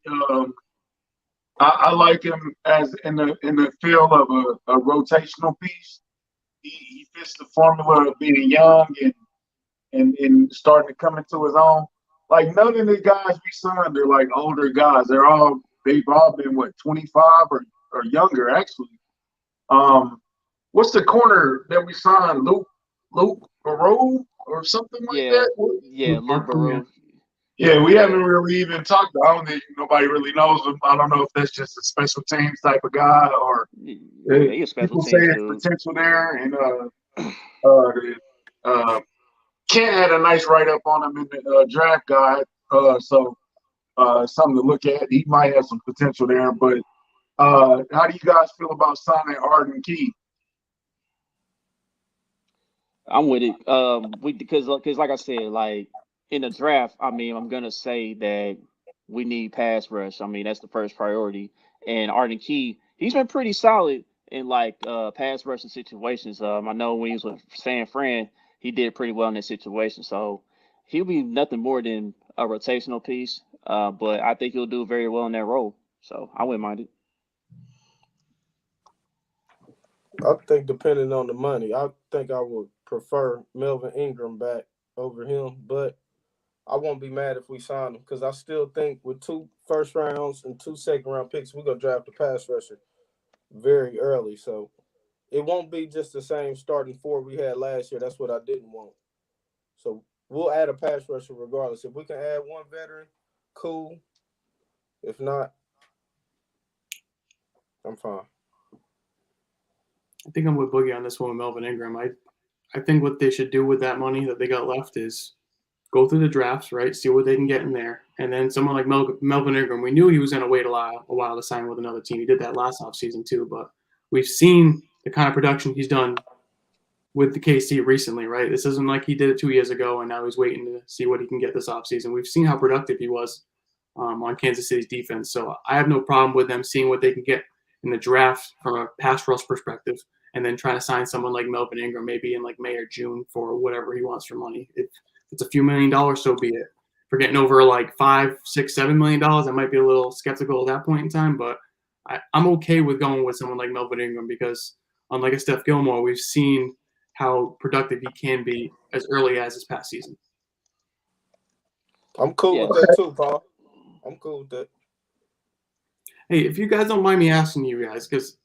I like him as in the field of a rotational piece. He fits the formula of being young and starting to come into his own. Like none of the guys we signed are like older guys. They've all been 25 or younger actually. What's the corner that we signed? Luke Barreau or something like that? Yeah, Luke Barreau. Yeah, we haven't really even talked. I don't think nobody really knows him. I don't know if that's just a special teams type of guy or people say there's potential there. And Kent had a nice write up on him in the draft guide, so something to look at. He might have some potential there. But how do you guys feel about signing Arden Key? I'm with it. Because like I said, like in the draft, I mean, I'm gonna say that we need pass rush. I mean, that's the first priority. And Arden Key, he's been pretty solid in like pass rushing situations. I know when he was with San Fran, he did pretty well in that situation. So he'll be nothing more than a rotational piece. But I think he'll do very well in that role. So I wouldn't mind it. I think depending on the money, I think I would prefer Melvin Ingram back over him, but I won't be mad if we sign him because I still think with 2 first rounds and 2 second-round picks, we're going to draft a pass rusher very early. So it won't be just the same starting 4 we had last year. That's what I didn't want. So we'll add a pass rusher regardless. If we can add 1 veteran, cool. If not, I'm fine. I think I'm with Boogie on this one with Melvin Ingram. I think what they should do with that money that they got left is go through the drafts, right? See what they can get in there. And then someone like Melvin Ingram, we knew he was going to wait a while to sign with another team. He did that last offseason too. But we've seen the kind of production he's done with the KC recently, right? This isn't like he did it 2 years ago and now he's waiting to see what he can get this offseason. We've seen how productive he was on Kansas City's defense. So I have no problem with them seeing what they can get in the draft from a pass rush perspective and then trying to sign someone like Melvin Ingram maybe in like May or June for whatever he wants for money. If it's a few $1 million, so be it. If we're getting over like $5, $6, $7 million, I might be a little skeptical at that point in time, but I'm okay with going with someone like Melvin Ingram because unlike a Steph Gilmore, we've seen how productive he can be as early as this past season. I'm cool with that too, Paul. I'm cool with that. Hey, if you guys don't mind me asking you guys, because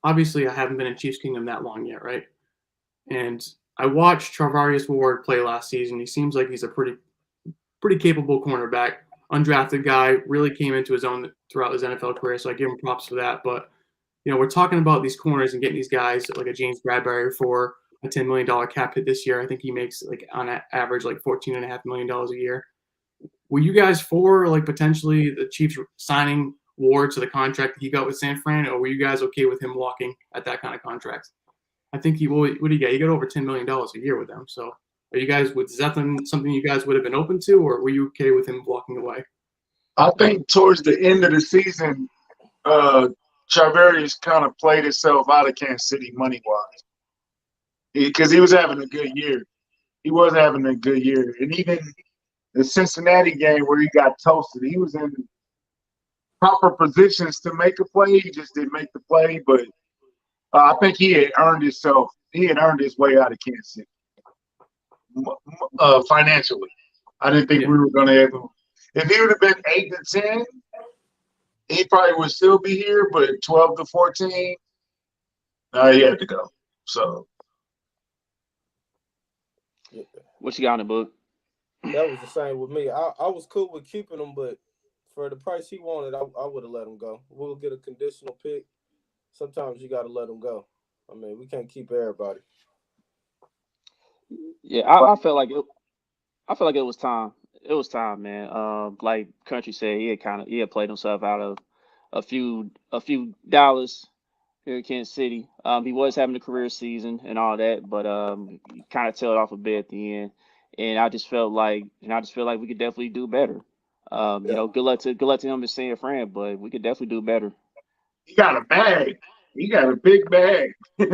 obviously I haven't been in Chiefs Kingdom that long yet, right? And I watched Charvarius Ward play last season. He seems like he's a pretty capable cornerback, undrafted guy, really came into his own throughout his NFL career, so I give him props for that. But, we're talking about these corners and getting these guys like a James Bradbury for a $10 million cap hit this year. I think he makes like on average like $14.5 million a year. Were you guys for like potentially the Chiefs signing Ward to the contract that he got with San Fran, or were you guys okay with him walking at that kind of contract? I think what did he get? He got over $10 million a year with them. So are you guys, is that something you guys would have been open to, or were you okay with him walking away? I think towards the end of the season, Charvarius kind of played himself out of Kansas City money-wise because he was having a good year. He was having a good year. And even the Cincinnati game where he got toasted, he was in proper positions to make a play. He just didn't make the play. But I think he had earned himself. He had earned his way out of Kansas City financially. I didn't think we were going to have him. If he would have been 8 to 10, he probably would still be here. But 12 to 14, he had to go. So, what you got in the book? That was the same with me. I was cool with keeping him, but for the price he wanted, I would have let him go. We'll get a conditional pick. Sometimes you got to let him go. I mean, we can't keep everybody. Yeah, I felt like it. I feel like it was time. It was time, man. Like Country said, he had played himself out of a few dollars here in Kansas City. He was having a career season and all that, but he kind of tailed off a bit at the end. And I just felt like we could definitely do better. Good luck to him and San Fran, but we could definitely do better. He got a bag. He got a big bag. For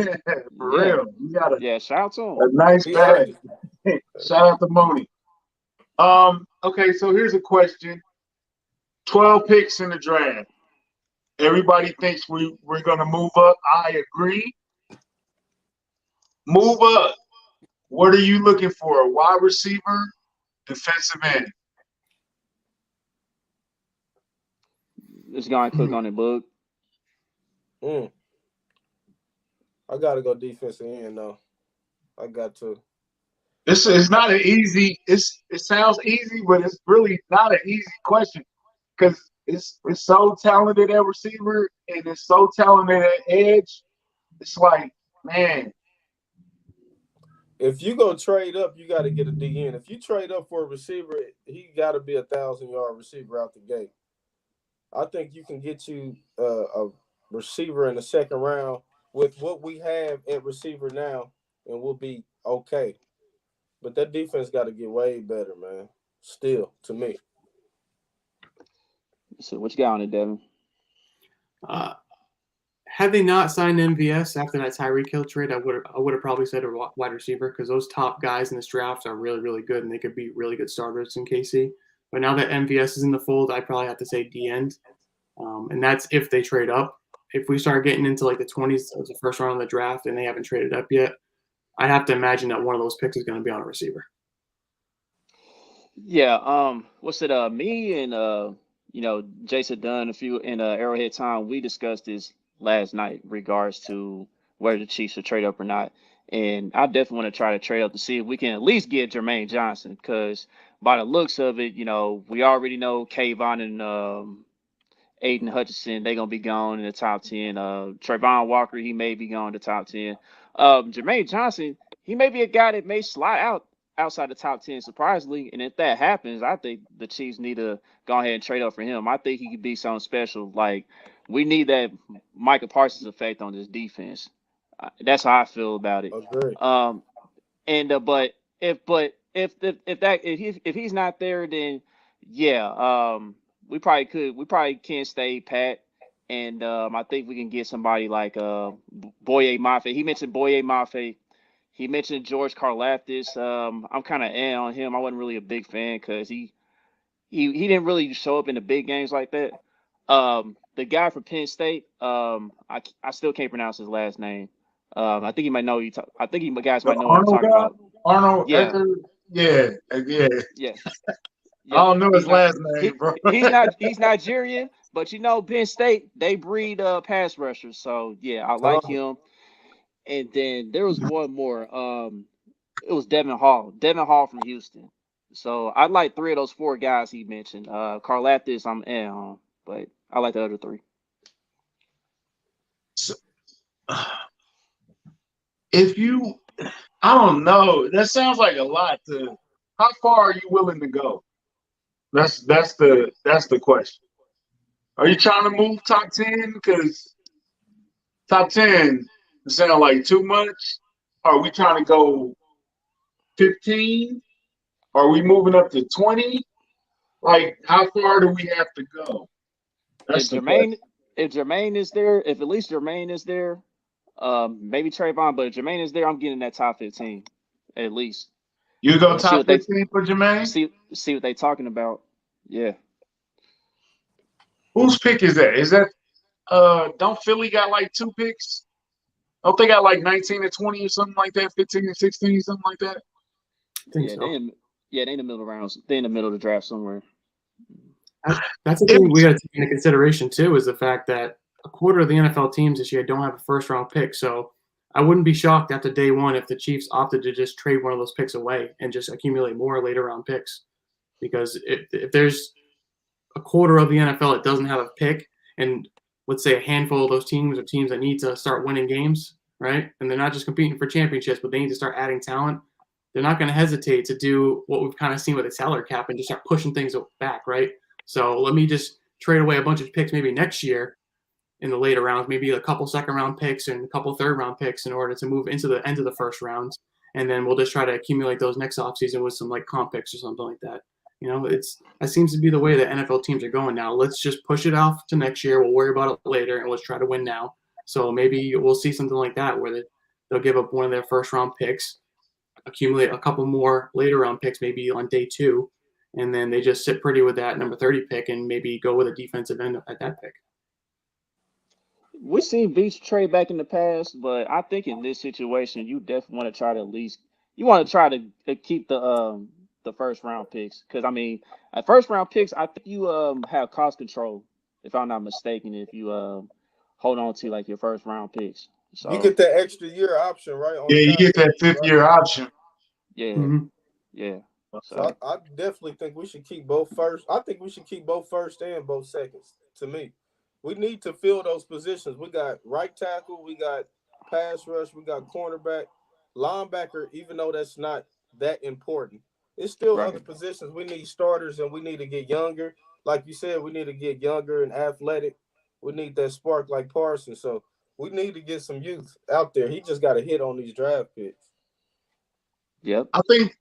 real. He got shout out to him. A nice bag. Shout out to Moni. Okay, so here's a question. 12 picks in the draft. Everybody thinks we're gonna move up. I agree. Move up. What are you looking for? Wide receiver, defensive end. This guy click on the book. I gotta go defensive end though. I got to. It's not an easy. It sounds easy, but it's really not an easy question because it's so talented at receiver and it's so talented at edge. It's like, man. If you go trade up, you got to get a DN. If you trade up for a receiver, he got to be 1,000-yard receiver out the gate. I think you can get you a receiver in the second round with what we have at receiver now, and we'll be okay. But that defense got to get way better, man. Still, to me. So what you got on it, Devin? Had they not signed MVS after that Tyreek Hill trade, I would have probably said a wide receiver because those top guys in this draft are really, really good and they could be really good starters in KC. But now that MVS is in the fold, I probably have to say D end, and that's if they trade up. If we start getting into like the 20s of the first round of the draft and they haven't traded up yet, I have to imagine that one of those picks is going to be on a receiver. Yeah. What's it? Me and Jason Dunn a few in Arrowhead Time. We discussed this last night in regards to whether the Chiefs should trade up or not. And I definitely want to try to trade up to see if we can at least get Jermaine Johnson because by the looks of it, we already know Kayvon and Aiden Hutchinson, they're going to be gone in the top 10. Trayvon Walker, he may be gone in the top 10. Jermaine Johnson, he may be a guy that may slide outside the top 10, surprisingly. And if that happens, I think the Chiefs need to go ahead and trade up for him. I think he could be something special. Like, we need that Micah Parsons effect on this defense. That's how I feel about it. Agreed. But if he's not there, then yeah, we probably can stay pat. And I think we can get somebody like Boye Mafe. He mentioned Boye Mafe. He mentioned George Karlaftis. I'm kind of on him. I wasn't really a big fan because he didn't really show up in the big games like that. The guy from Penn State, I still can't pronounce his last name. I think he might know you. I think guys might know what I'm talking about. Arnold. Yeah. Yeah. I don't know his last He, name, bro. he's Nigerian, but Penn State, they breed pass rushers. So yeah, I like Oh, him. And then there was one more. It was Devon Hall. Devon Hall from Houston. So I like three of those four guys he mentioned. Karlaftis, I'm in on, but I like the other three. So, if you, I don't know. That sounds like a lot. How far are you willing to go? That's the question. Are you trying to move top 10? Because top 10 sound like too much. Are we trying to go 15? Are we moving up to 20? Like, how far do we have to go? That's If the question. Jermaine is there, if at least Jermaine is there, maybe Trayvon, but if Jermaine is there, I'm getting that top 15 at least. You go See top what they 15 for Jermaine? see what they talking about. Yeah. Whose pick is that? Is that don't Philly got like 2 picks? Don't they got like 19 and 20 or something like that, 15 and 16, something like that? I think Yeah, so. they in the middle of rounds. They in the middle of the draft somewhere. That's the thing we got to take into consideration too, is the fact that a quarter of the NFL teams this year don't have a first round pick. So I wouldn't be shocked after day one if the Chiefs opted to just trade one of those picks away and just accumulate more later round picks. Because if there's a quarter of the NFL that doesn't have a pick, and let's say a handful of those teams are teams that need to start winning games, right? And they're not just competing for championships, but they need to start adding talent. They're not going to hesitate to do what we've kind of seen with the salary cap and just start pushing things back, right? So let me just trade away a bunch of picks maybe next year in the later rounds, maybe a couple second round picks and a couple third round picks in order to move into the end of the first round. And then we'll just try to accumulate those next offseason with some like comp picks or something like that. That seems to be the way that NFL teams are going now. Let's just push it off to next year. We'll worry about it later, and let's try to win now. So maybe we'll see something like that where they'll give up one of their first round picks, accumulate a couple more later round picks maybe on day 2, and then they just sit pretty with that number 30 pick and maybe go with a defensive end at that pick. We've seen Beach trade back in the past, but I think in this situation, you definitely want to try to at least keep the first round picks, because I mean, at first round picks, I think you have cost control, if I'm not mistaken. If you hold on to like your first round picks, so you get that extra year option, right? On Yeah, the you get that contract, 5th-year option. yeah, Mm-hmm. yeah. So I definitely think we should keep both first. I think we should keep both first and both seconds. To me, we need to fill those positions. We got right tackle, we got pass rush, we got cornerback, linebacker. Even though that's not that important, it's still Right. other positions. We need starters, and we need to get younger. Like you said, we need to get younger and athletic. We need that spark like Parsons. So we need to get some youth out there. He just got to hit on these draft picks. Yep.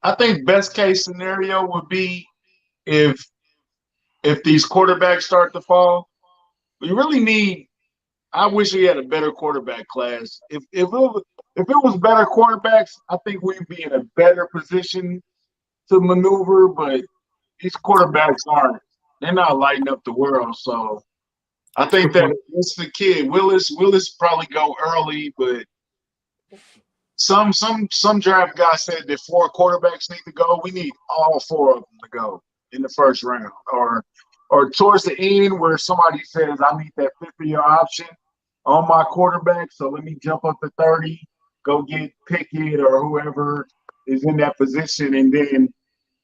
I think best case scenario would be if these quarterbacks start to fall. We really need. I wish we had a better quarterback class. If it was better quarterbacks, I think we'd be in a better position to maneuver. But these quarterbacks aren't. They're not lighting up the world. So I think that it's the kid Willis probably go early, but some draft guy said that 4 quarterbacks need to go. We need all 4 of them to go in the first round, or towards the end where somebody says I need that 5th-year option on my quarterback, so let me jump up to 30, go get Pickett or whoever is in that position, and then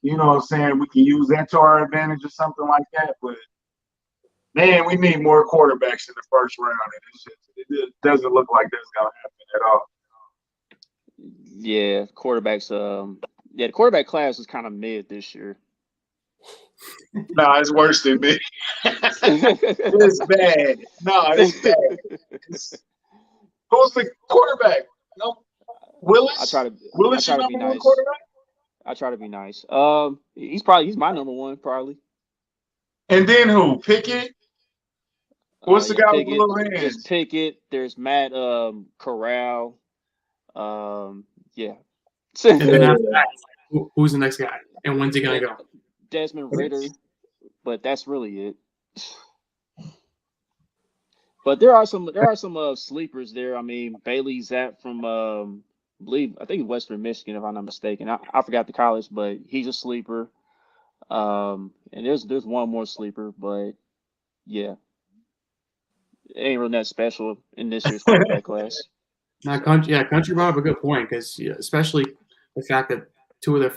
you know what I'm saying, we can use that to our advantage or something like that. But man, we need more quarterbacks in the first round, and it doesn't look like that's gonna happen at all. Yeah, quarterbacks. The quarterback class is kind of mid this year. No, it's worse than me. It's bad. No, it's bad. Who's the quarterback? No, Willis. Willis, your to be number 1 nice. quarterback. I try to be nice. He's my number 1 probably. And then who? Pickett. What's the guy with the Pickett. little There's hands? Pickett. There's Matt Corral. Yeah. And then after that, who's the next guy? And when's he going to go? Desmond Ridder. But that's really it. But there are some sleepers there. I mean, Bailey Zapp from I think Western Michigan, if I'm not mistaken. I forgot the college, but he's a sleeper. And there's one more sleeper, but yeah, it ain't really that special in this year's quarterback class. Now, So, Country brought up a good point because especially the fact that both of their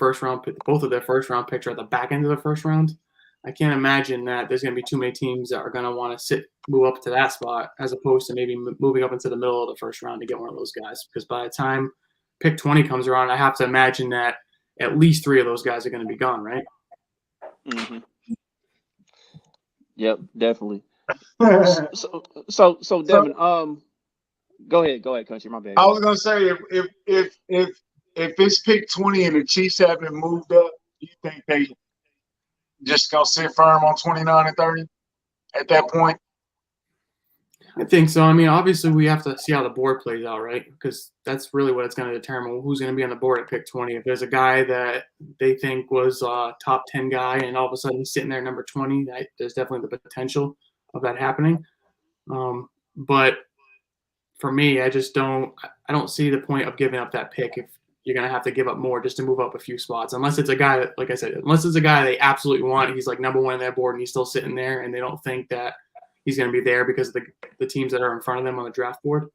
first round picks are at the back end of the first round. I can't imagine that there's going to be too many teams that are going to want to move up to that spot as opposed to maybe moving up into the middle of the first round to get one of those guys. Because by the time pick 20 comes around, I have to imagine that at least 3 of those guys are going to be gone, right? mm-hmm. Yep, definitely. So Devin, go ahead, Country. My bad. I was gonna say if it's pick 20 and the Chiefs haven't moved up, you think they just gonna sit firm on 29 and 30 at that point? I think so. I mean, obviously, we have to see how the board plays out, right? Because that's really what it's going to determine who's going to be on the board at pick 20. If there's a guy that they think was a top 10 guy and all of a sudden he's sitting there number 20, there's definitely the potential of that happening. But for me, I don't see the point of giving up that pick if you're going to have to give up more just to move up a few spots. Unless it's a guy that, like I said, they absolutely want, he's like number 1 on their board and he's still sitting there and they don't think that he's going to be there because of the teams that are in front of them on the draft board.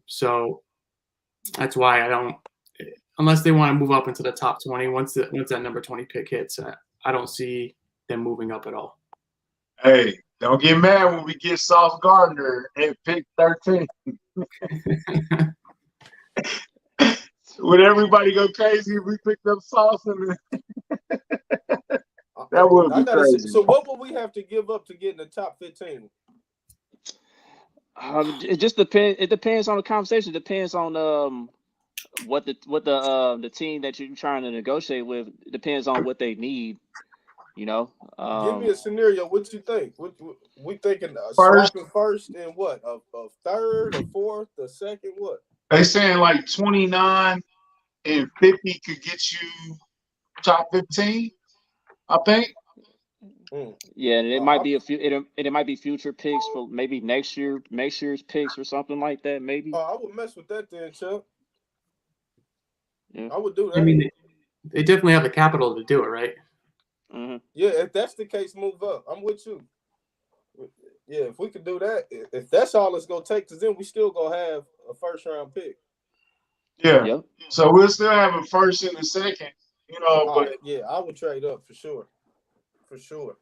So that's why I don't, unless they want to move up into the top 20, once that number 20 pick hits, I don't see them moving up at all. Hey, don't get mad when we get Sauce Gardner at pick 13. Would everybody go crazy if we picked up Sauce? That would be crazy. So what would we have to give up to get in the top 15? It just depends. It depends on the conversation. It depends on what the team that you're trying to negotiate with. It depends on what they need. You know. Give me a scenario. What you think? We thinking First and what? A third, a fourth, a second? What? They saying like 29 and 50 could get you top 15. I think. Yeah, and it might be it might be future picks for maybe next year's picks or something like that. Maybe. I would mess with that then, Chuck. Yeah. I would do that. I mean, they definitely have the capital to do it, right? Mm-hmm. Yeah, if that's the case, move up. I'm with you. Yeah, if we could do that, if that's all it's gonna take, because then we still gonna have a first round pick. Yeah. Yep. So we'll still have a first and a second, but yeah, I would trade up for sure. For sure.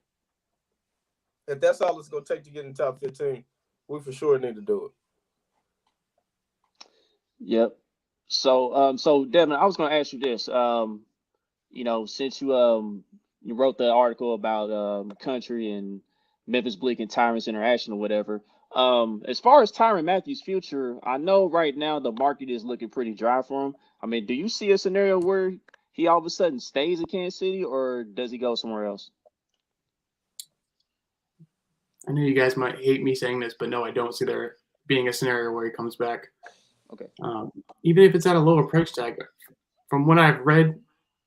If that's all it's gonna take to get in the top 15, we for sure need to do it. Yep. So Devin, I was gonna ask you this. Since you wrote the article about Country and Memphis Bleek and Tyrann's interaction or whatever. As far as Tyrann Mathieu's future, I know right now the market is looking pretty dry for him. I mean, do you see a scenario where he all of a sudden stays in Kansas City, or does he go somewhere else? I know you guys might hate me saying this, but no, I don't see there being a scenario where he comes back. Okay. Even if it's at a lower price tag, from what I've read,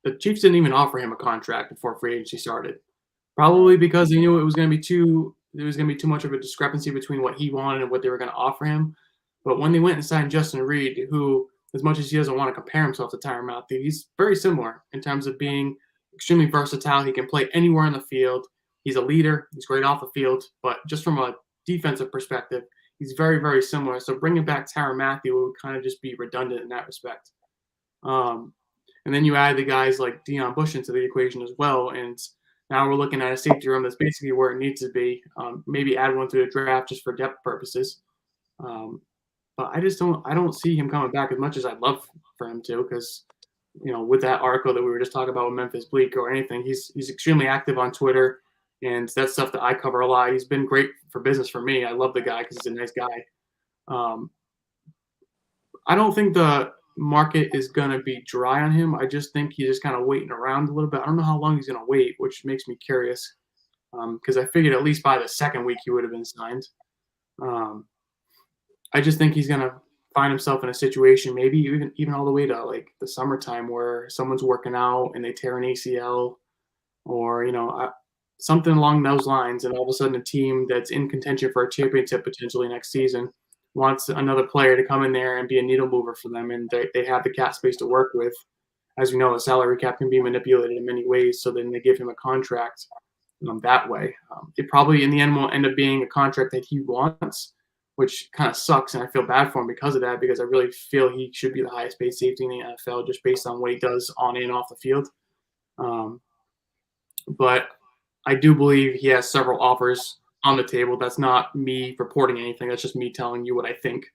the Chiefs didn't even offer him a contract before free agency started. Probably because they knew it was going to be too much of a discrepancy between what he wanted and what they were going to offer him. But when they went and signed Justin Reed, who, as much as he doesn't want to compare himself to Tyrann Mathieu, he's very similar in terms of being extremely versatile. He can play anywhere on the field. He's a leader. He's great off the field. But just from a defensive perspective, he's very, very similar. So bringing back Tyrann Mathieu would kind of just be redundant in that respect. And then you add the guys like Deion Bush into the equation as well. And now we're looking at a safety room that's basically where it needs to be. Maybe add one to the draft just for depth purposes. But I don't see him coming back as much as I'd love for him to, because, with that article that we were just talking about with Memphis Bleek or anything, he's extremely active on Twitter, and that's stuff that I cover a lot. He's been great for business for me. I love the guy because he's a nice guy. I don't think the market is going to be dry on him. I just think he's just kind of waiting around a little bit. I don't know how long he's going to wait, which makes me curious, because I figured at least by the second week he would have been signed. I just think he's going to find himself in a situation, maybe even all the way to like the summertime, where someone's working out and they tear an ACL, or something along those lines, and all of a sudden a team that's in contention for a championship potentially next season wants another player to come in there and be a needle mover for them, and they have the cap space to work with. as we know, the salary cap can be manipulated in many ways. So then they give him a contract that way. It probably in the end will end up being a contract that he wants, which kind of sucks. And I feel bad for him because of that, because I really feel he should be the highest paid safety in the NFL just based on what he does on and off the field. But I do believe he has several offers on the table. That's not me reporting anything. That's just me telling you what I think.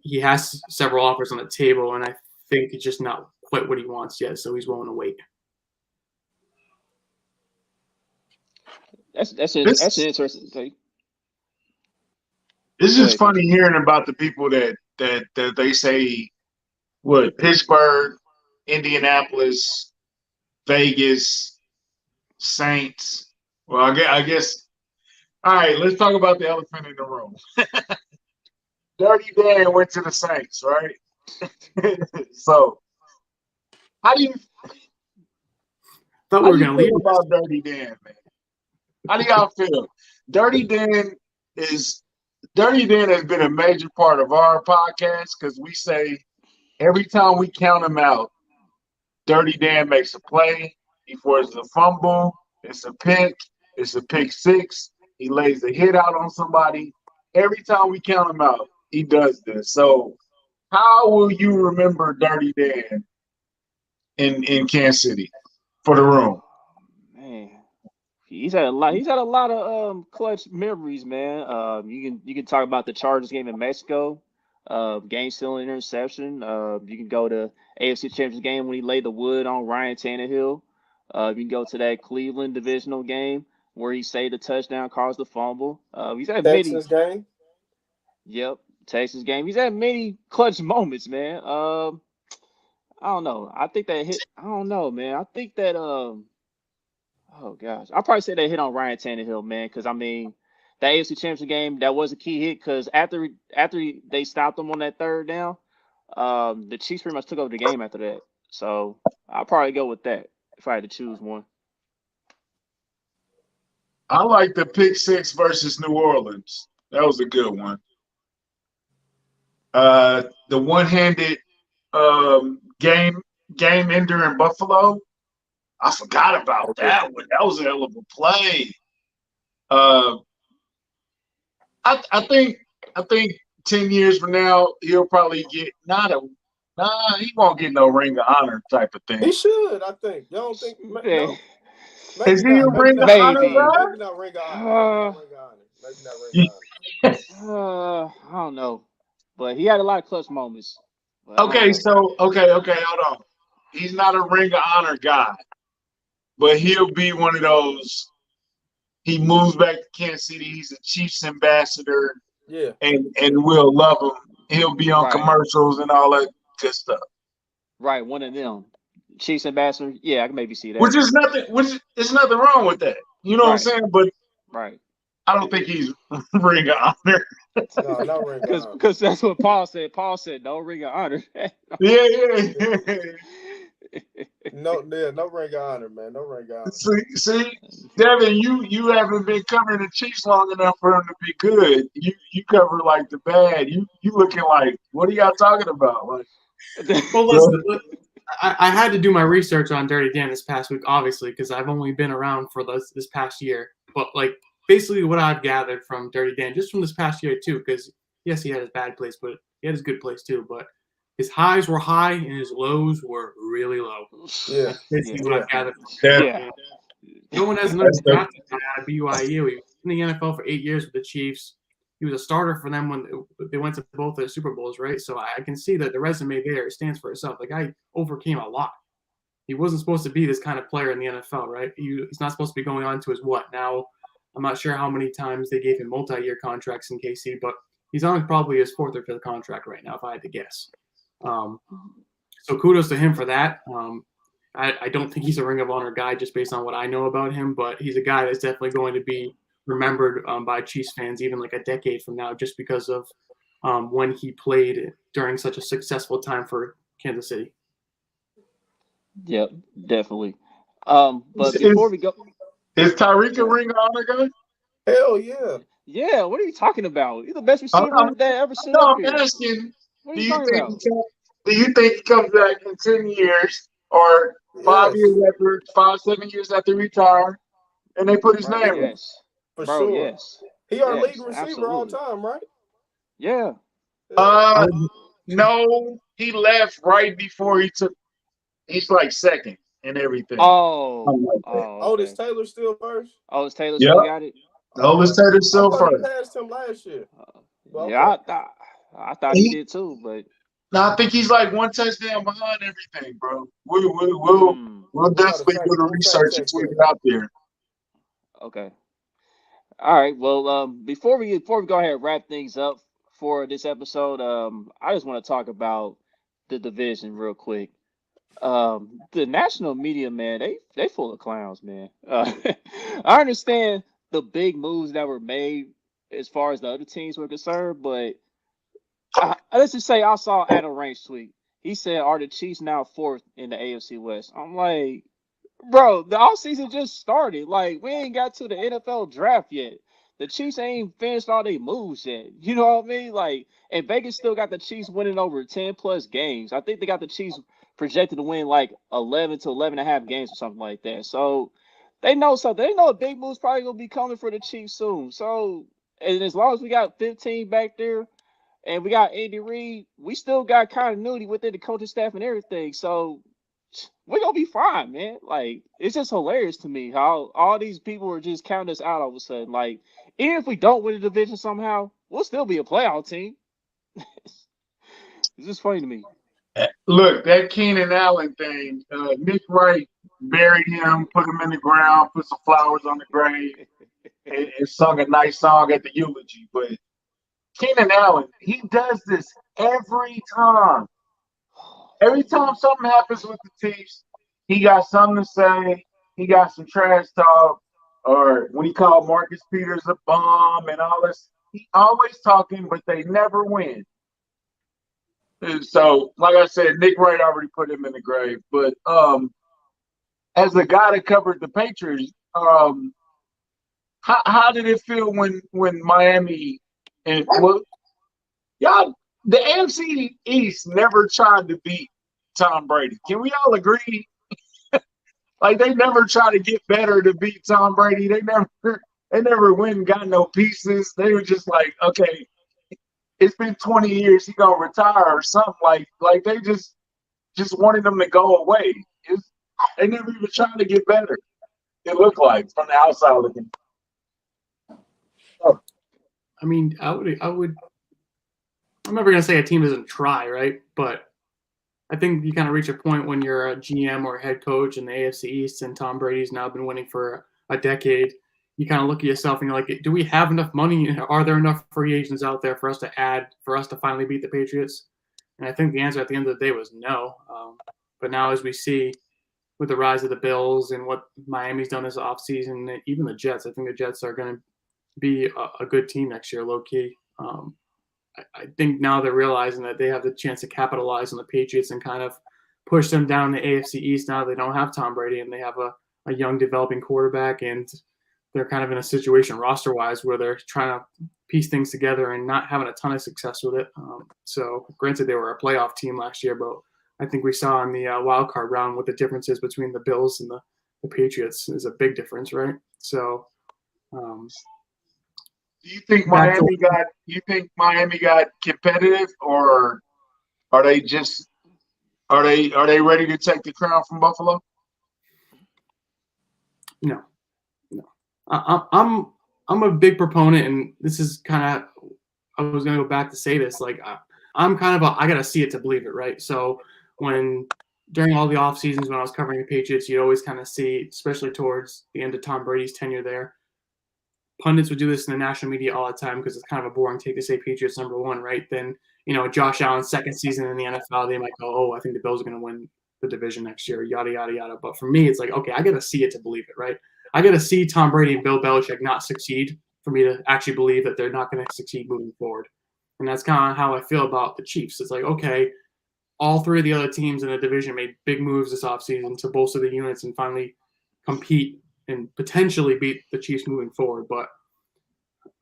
He has several offers on the table, and I think it's just not quite what he wants yet, so he's willing to wait. That's an interesting thing. It's just funny hearing about the people that they say, what, Pittsburgh, Indianapolis, Vegas, Saints. Well, I guess. All right, let's talk about the elephant in the room. Dirty Dan went to the Saints, right? So, how do you feel about Dirty Dan, man? How do y'all feel? Dirty Dan has been a major part of our podcast because we say every time we count him out, Dirty Dan makes a play. He forces a fumble. It's a pick. It's a pick six. He lays a hit out on somebody. Every time we count him out, he does this. So how will you remember Dirty Dan in Kansas City for the room? Man, he's had a lot of clutch memories, man. You can talk about the Chargers game in Mexico, game stealing interception. You can go to AFC Championship game when he laid the wood on Ryan Tannehill. You can go to that Cleveland divisional game where he saved a touchdown, caused the fumble. He's had Texas game. Yep, Texas game. He's had many clutch moments, man. I don't know. I think that hit. I don't know, man. I think that oh gosh, I'll probably say they hit on Ryan Tannehill, man, because I mean, that AFC Championship game, that was a key hit because after they stopped him on that third down, the Chiefs pretty much took over the game after that. So I'll probably go with that if I had to choose one. I like the pick six versus New Orleans. That was a good one. The one-handed game ender in Buffalo. I forgot about that one. That was a hell of a play. I think 10 years from now he'll probably get he won't get no ring of honor type of thing. He should, I think. You don't think? No. Is he a ring of honor guy? Maybe not ring of honor. Maybe not ring of honor. I don't know, but he had a lot of clutch moments. Okay, hold on. He's not a ring of honor guy, but he'll be one of those. He moves back to Kansas City. He's a Chiefs ambassador. Yeah, and we'll love him. He'll be on commercials and all that good stuff. Right, one of them. Chiefs ambassador. Yeah, I can maybe see that. There's nothing wrong with that. You know what I'm saying? But I don't think he's ring of honor. No, not ring of honor. Because that's what Paul said. Paul said no ring of honor. Yeah. No ring of honor, man. No ring of honor. See, Devin, you haven't been covering the Chiefs long enough for him to be good. You cover like the bad. You looking like, what are y'all talking about? Like, well, listen, I had to do my research on Dirty Dan this past week, obviously, because I've only been around for this past year. But like basically what I've gathered from Dirty Dan, just from this past year too, because yes, he had his bad plays, but he had his good plays too. But his highs were high and his lows were really low. Yeah. That's basically what I've gathered. Yeah. No one has enough drafted out of BYU. He was in the NFL for 8 years with the Chiefs. He was a starter for them when they went to both the Super Bowls, right? So I can see that the resume there stands for itself. The guy overcame a lot. He wasn't supposed to be this kind of player in the NFL, right? He's not supposed to be going on to his what now? I'm not sure how many times they gave him multi-year contracts in KC, but he's on probably his fourth or fifth contract right now, if I had to guess. So kudos to him for that. I don't think he's a Ring of Honor guy just based on what I know about him, but he's a guy that's definitely going to be remembered by Chiefs fans even like a decade from now just because of when he played during such a successful time for Kansas City. Yep, definitely. But before we go, is Tyreek a Ring of Honor guy? Hell yeah. Yeah, what are you talking about? He's the best receiver that ever seen. I'm asking. What are you talking about? Do you think he comes back in 10 years or 5 Yes, years after 7 years after he retire, and they put his Bro, name on? yes. for Bro, sure. yes. He our Yes, leading receiver all absolutely. time, right? Yeah. Yeah. No, he left right before he took. He's like second and everything. Oh. Something like that. Oh, Otis okay. Taylor still first. Oh, it's Taylor Yep. still got it? Oldest Okay. Taylor I still thought he first. passed him last year. But Yeah, okay. I thought he did too, but No, I think he's like one touchdown behind everything, bro. We'll mm, we'll We gotta definitely do the we'll fact research and check tweet that. it out there. okay. All right. Well, before we go ahead and wrap things up for this episode, I just want to talk about the division real quick. The national media, man, they full of clowns, man. I understand the big moves that were made as far as the other teams were concerned, but let's just say I saw Adam Range tweet. He said, "Are the Chiefs now fourth in the AFC West?" I'm like, bro, the offseason just started. Like, we ain't got to the NFL draft yet. The Chiefs ain't finished all their moves yet. You know what I mean? Like, and Vegas still got the Chiefs winning over 10 plus games. I think they got the Chiefs projected to win like 11 to 11 and a half games or something like that. So they know something. They know a big move's probably gonna be coming for the Chiefs soon. So, and as long as we got 15 back there and we got Andy Reid, we still got continuity within the coaching staff and everything. So we're gonna be fine, man. Like, it's just hilarious to me how all these people are just counting us out all of a sudden. Like, even if we don't win the division somehow, we'll still be a playoff team. It's just funny to me. Look, that Keenan Allen thing, Nick Wright buried him, put him in the ground, put some flowers on the grave, and sung a nice song at the eulogy. But Keenan Allen, he does this every time. Every time something happens with the Chiefs, he got something to say. He got some trash talk, or when he called Marcus Peters a bum and all this. He always talking, but they never win. And so, like I said, Nick Wright already put him in the grave. But as a guy that covered the Patriots, how did it feel when Miami and well, y'all the AFC East never tried to beat Tom Brady? Can we all agree? Like they never try to get better to beat Tom Brady. They never went and got no pieces. They were just like, okay, it's been 20 years, he gonna retire or something like they just wanted him to go away. They never even tried to get better. It looked like from the outside looking. Oh, I mean, I'm never gonna say a team doesn't try, right? But I think you kind of reach a point when you're a GM or a head coach in the AFC East, and Tom Brady's now been winning for a decade. You kind of look at yourself and you're like, do we have enough money? Are there enough free agents out there for us to add, for us to finally beat the Patriots? And I think the answer at the end of the day was no. But now, as we see with the rise of the Bills and what Miami's done this offseason, even the Jets, I think the Jets are going to be a good team next year, low key. I think now they're realizing that they have the chance to capitalize on the Patriots and kind of push them down the AFC East now they don't have Tom Brady and they have a young developing quarterback, and they're kind of in a situation roster-wise where they're trying to piece things together and not having a ton of success with it. So granted, they were a playoff team last year, but I think we saw in the wild card round what the differences between the Bills and the Patriots is a big difference, right? So do you think Miami got competitive, or are they just are they ready to take the crown from Buffalo? No. I'm a big proponent, and this is kind of, I was going to go back to say this, like I'm kind of I got to see it to believe it, right? So during all the off seasons when I was covering the Patriots, you always kind of see, especially towards the end of Tom Brady's tenure there, pundits would do this in the national media all the time because it's kind of a boring take to say Patriots number one, right? Then, Josh Allen's second season in the NFL, they might go, oh, I think the Bills are going to win the division next year, yada, yada, yada. But for me, it's like, okay, I got to see it to believe it, right? I got to see Tom Brady and Bill Belichick not succeed for me to actually believe that they're not going to succeed moving forward. And that's kind of how I feel about the Chiefs. It's like, okay, all three of the other teams in the division made big moves this offseason to bolster the units and finally compete and potentially beat the Chiefs moving forward. But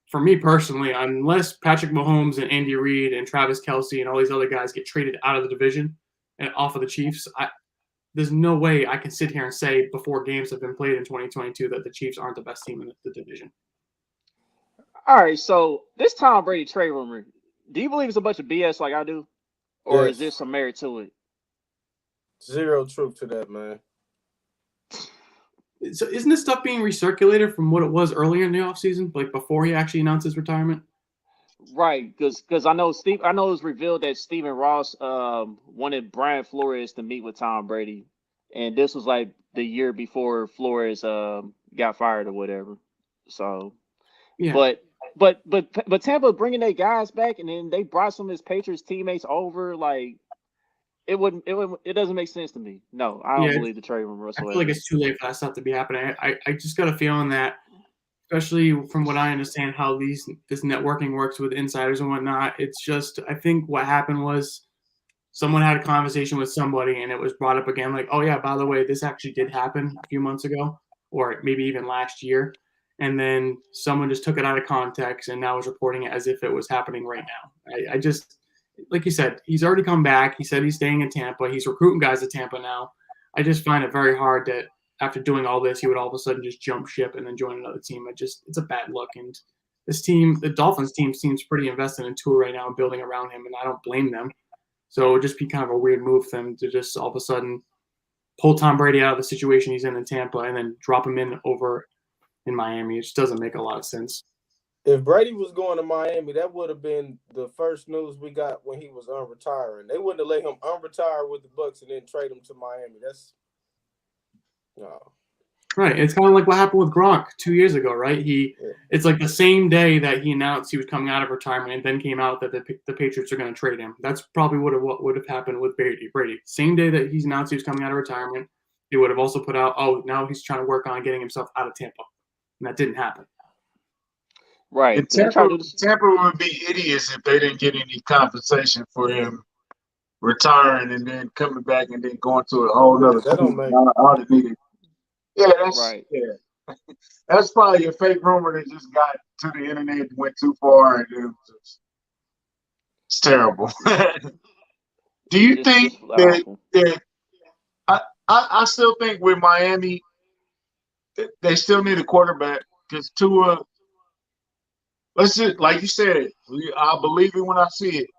for me personally, unless Patrick Mahomes and Andy Reid and Travis Kelce and all these other guys get traded out of the division and off of the Chiefs, there's no way I can sit here and say before games have been played in 2022 that the Chiefs aren't the best team in the division. All right, so this Tom Brady trade rumor, do you believe it's a bunch of BS like I do? Or is there some merit to it? Zero truth to that, man. So isn't this stuff being recirculated from what it was earlier in the offseason, like before he actually announced his retirement? Right, because I know it was revealed that Stephen Ross wanted Brian Flores to meet with Tom Brady, and this was like the year before Flores got fired or whatever. So, yeah. But Tampa bringing their guys back, and then they brought some of his Patriots teammates over, like. It doesn't make sense to me. No, I don't believe the trade rumor whatsoever. I feel like it's too late for that stuff to be happening. I just got a feeling that, especially from what I understand how this networking works with insiders and whatnot, it's just, I think what happened was someone had a conversation with somebody and it was brought up again, like, oh yeah, by the way, this actually did happen a few months ago, or maybe even last year. And then someone just took it out of context and now is reporting it as if it was happening right now. I just, like you said, he's already come back. He said he's staying in Tampa. He's recruiting guys to Tampa now. I just find it very hard that after doing all this, he would all of a sudden just jump ship and then join another team. It's a bad look. And this team, the Dolphins team, seems pretty invested in Tua right now and building around him, and I don't blame them. So it would just be kind of a weird move for them to just all of a sudden pull Tom Brady out of the situation he's in Tampa and then drop him in over in Miami. It just doesn't make a lot of sense. If Brady was going to Miami, that would have been the first news we got when he was unretiring. They wouldn't have let him unretire with the Bucs and then trade him to Miami. That's no. Right. It's kind of like what happened with Gronk 2 years ago, right? It's like the same day that he announced he was coming out of retirement and then came out that the Patriots are going to trade him. That's probably what would have happened with Brady. Same day that he's announced he was coming out of retirement, he would have also put out, oh, now he's trying to work on getting himself out of Tampa. And that didn't happen. Right. And Tampa would be idiots if they didn't get any compensation for him retiring and then coming back and then going to a whole other team. Yeah, that's right. Yeah. That's probably a fake rumor that just got to the internet and went too far, and it's terrible. Do you think that I still think with Miami they still need a quarterback because Tua. Let's just, like you said, I believe it when I see it.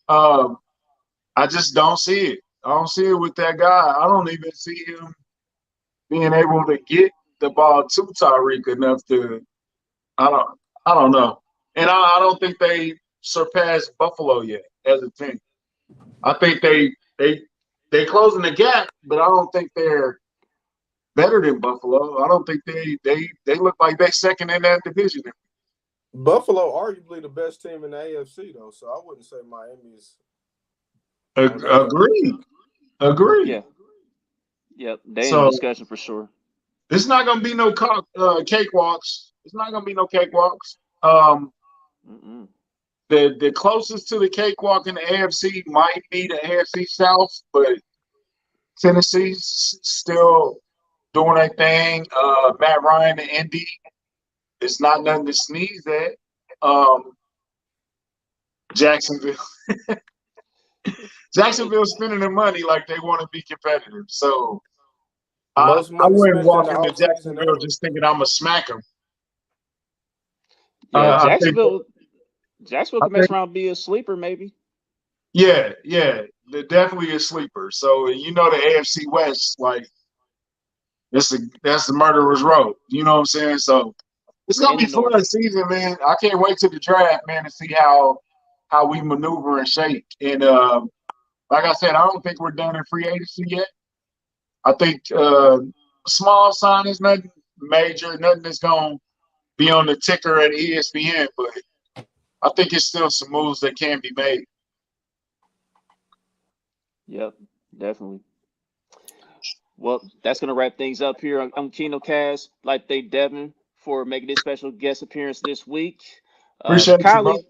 I just don't see it. I don't see it with that guy. I don't even see him being able to get the ball to Tyreek enough to. I don't know, and I don't think they surpassed Buffalo yet as a team. I think they closing the gap, but I don't think they're better than Buffalo. I don't think they look like they second in that division. Buffalo arguably the best team in the AFC, though, so I wouldn't say Miami's. Agreed. Yeah. Yep. They in discussion for sure. It's not gonna be no cakewalks. It's not gonna be no cakewalks. The closest to the cakewalk in the AFC might be the AFC South, but Tennessee's still doing their thing. Matt Ryan and Indy. It's not nothing to sneeze at. Jacksonville spending their money like they want to be competitive. So I wouldn't walk into Jacksonville just thinking I'm going to smack them. Yeah, Jacksonville can mess around and be a sleeper maybe. Yeah, they're definitely a sleeper. So, the AFC West, like, that's the murderer's road. You know what I'm saying? So, it's gonna be fun this season, man. I can't wait till the draft, man, to see how we maneuver and shake. And like I said, I don't think we're done in free agency yet. I think small signings, nothing major, nothing that's gonna be on the ticker at ESPN, but I think it's still some moves that can be made. Yep, definitely. Well, that's gonna wrap things up here on Kino Kast. Like thank Devon for making this special guest appearance this week. Appreciate Kylie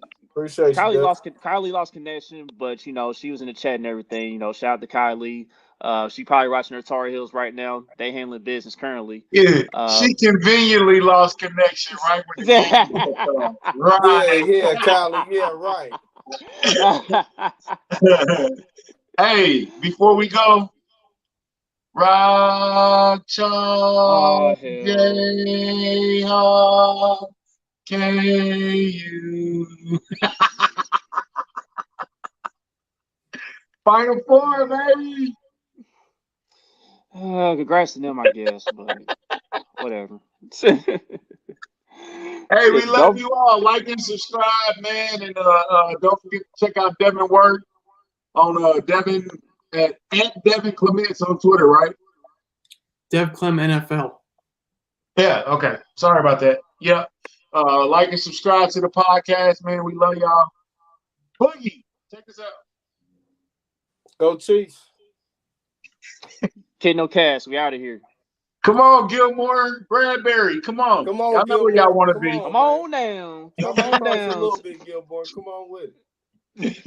lost connection, but she was in the chat and everything. Shout out to Kylie. She probably watching her Tar Heels right now. They handling business currently. Yeah, she conveniently lost connection right when the game was right. Yeah, Kylie. Yeah, right. Hey, before we go, RoJo, Oh hell. J-Hawk, KU. Final Four, baby. Congrats to them, I guess, but whatever. Hey, we Shit, love don't. you all. Like and subscribe, man. And don't forget to check out Devon work on Devon at Devon Clements on Twitter, right? Dev Clem NFL. Yeah, okay. Sorry about that. Yeah. Like and subscribe to the podcast, man. We love y'all. Boogie, check us out. Go Chiefs. Kid no cast. We out of here. Come on, Gilmore, Bradbury. Come on. Come on, Y'all know where y'all Gilmore. want to Come be. on, Come on now. Jump Come the on price a down. little bit, Gilmore. Come on with it.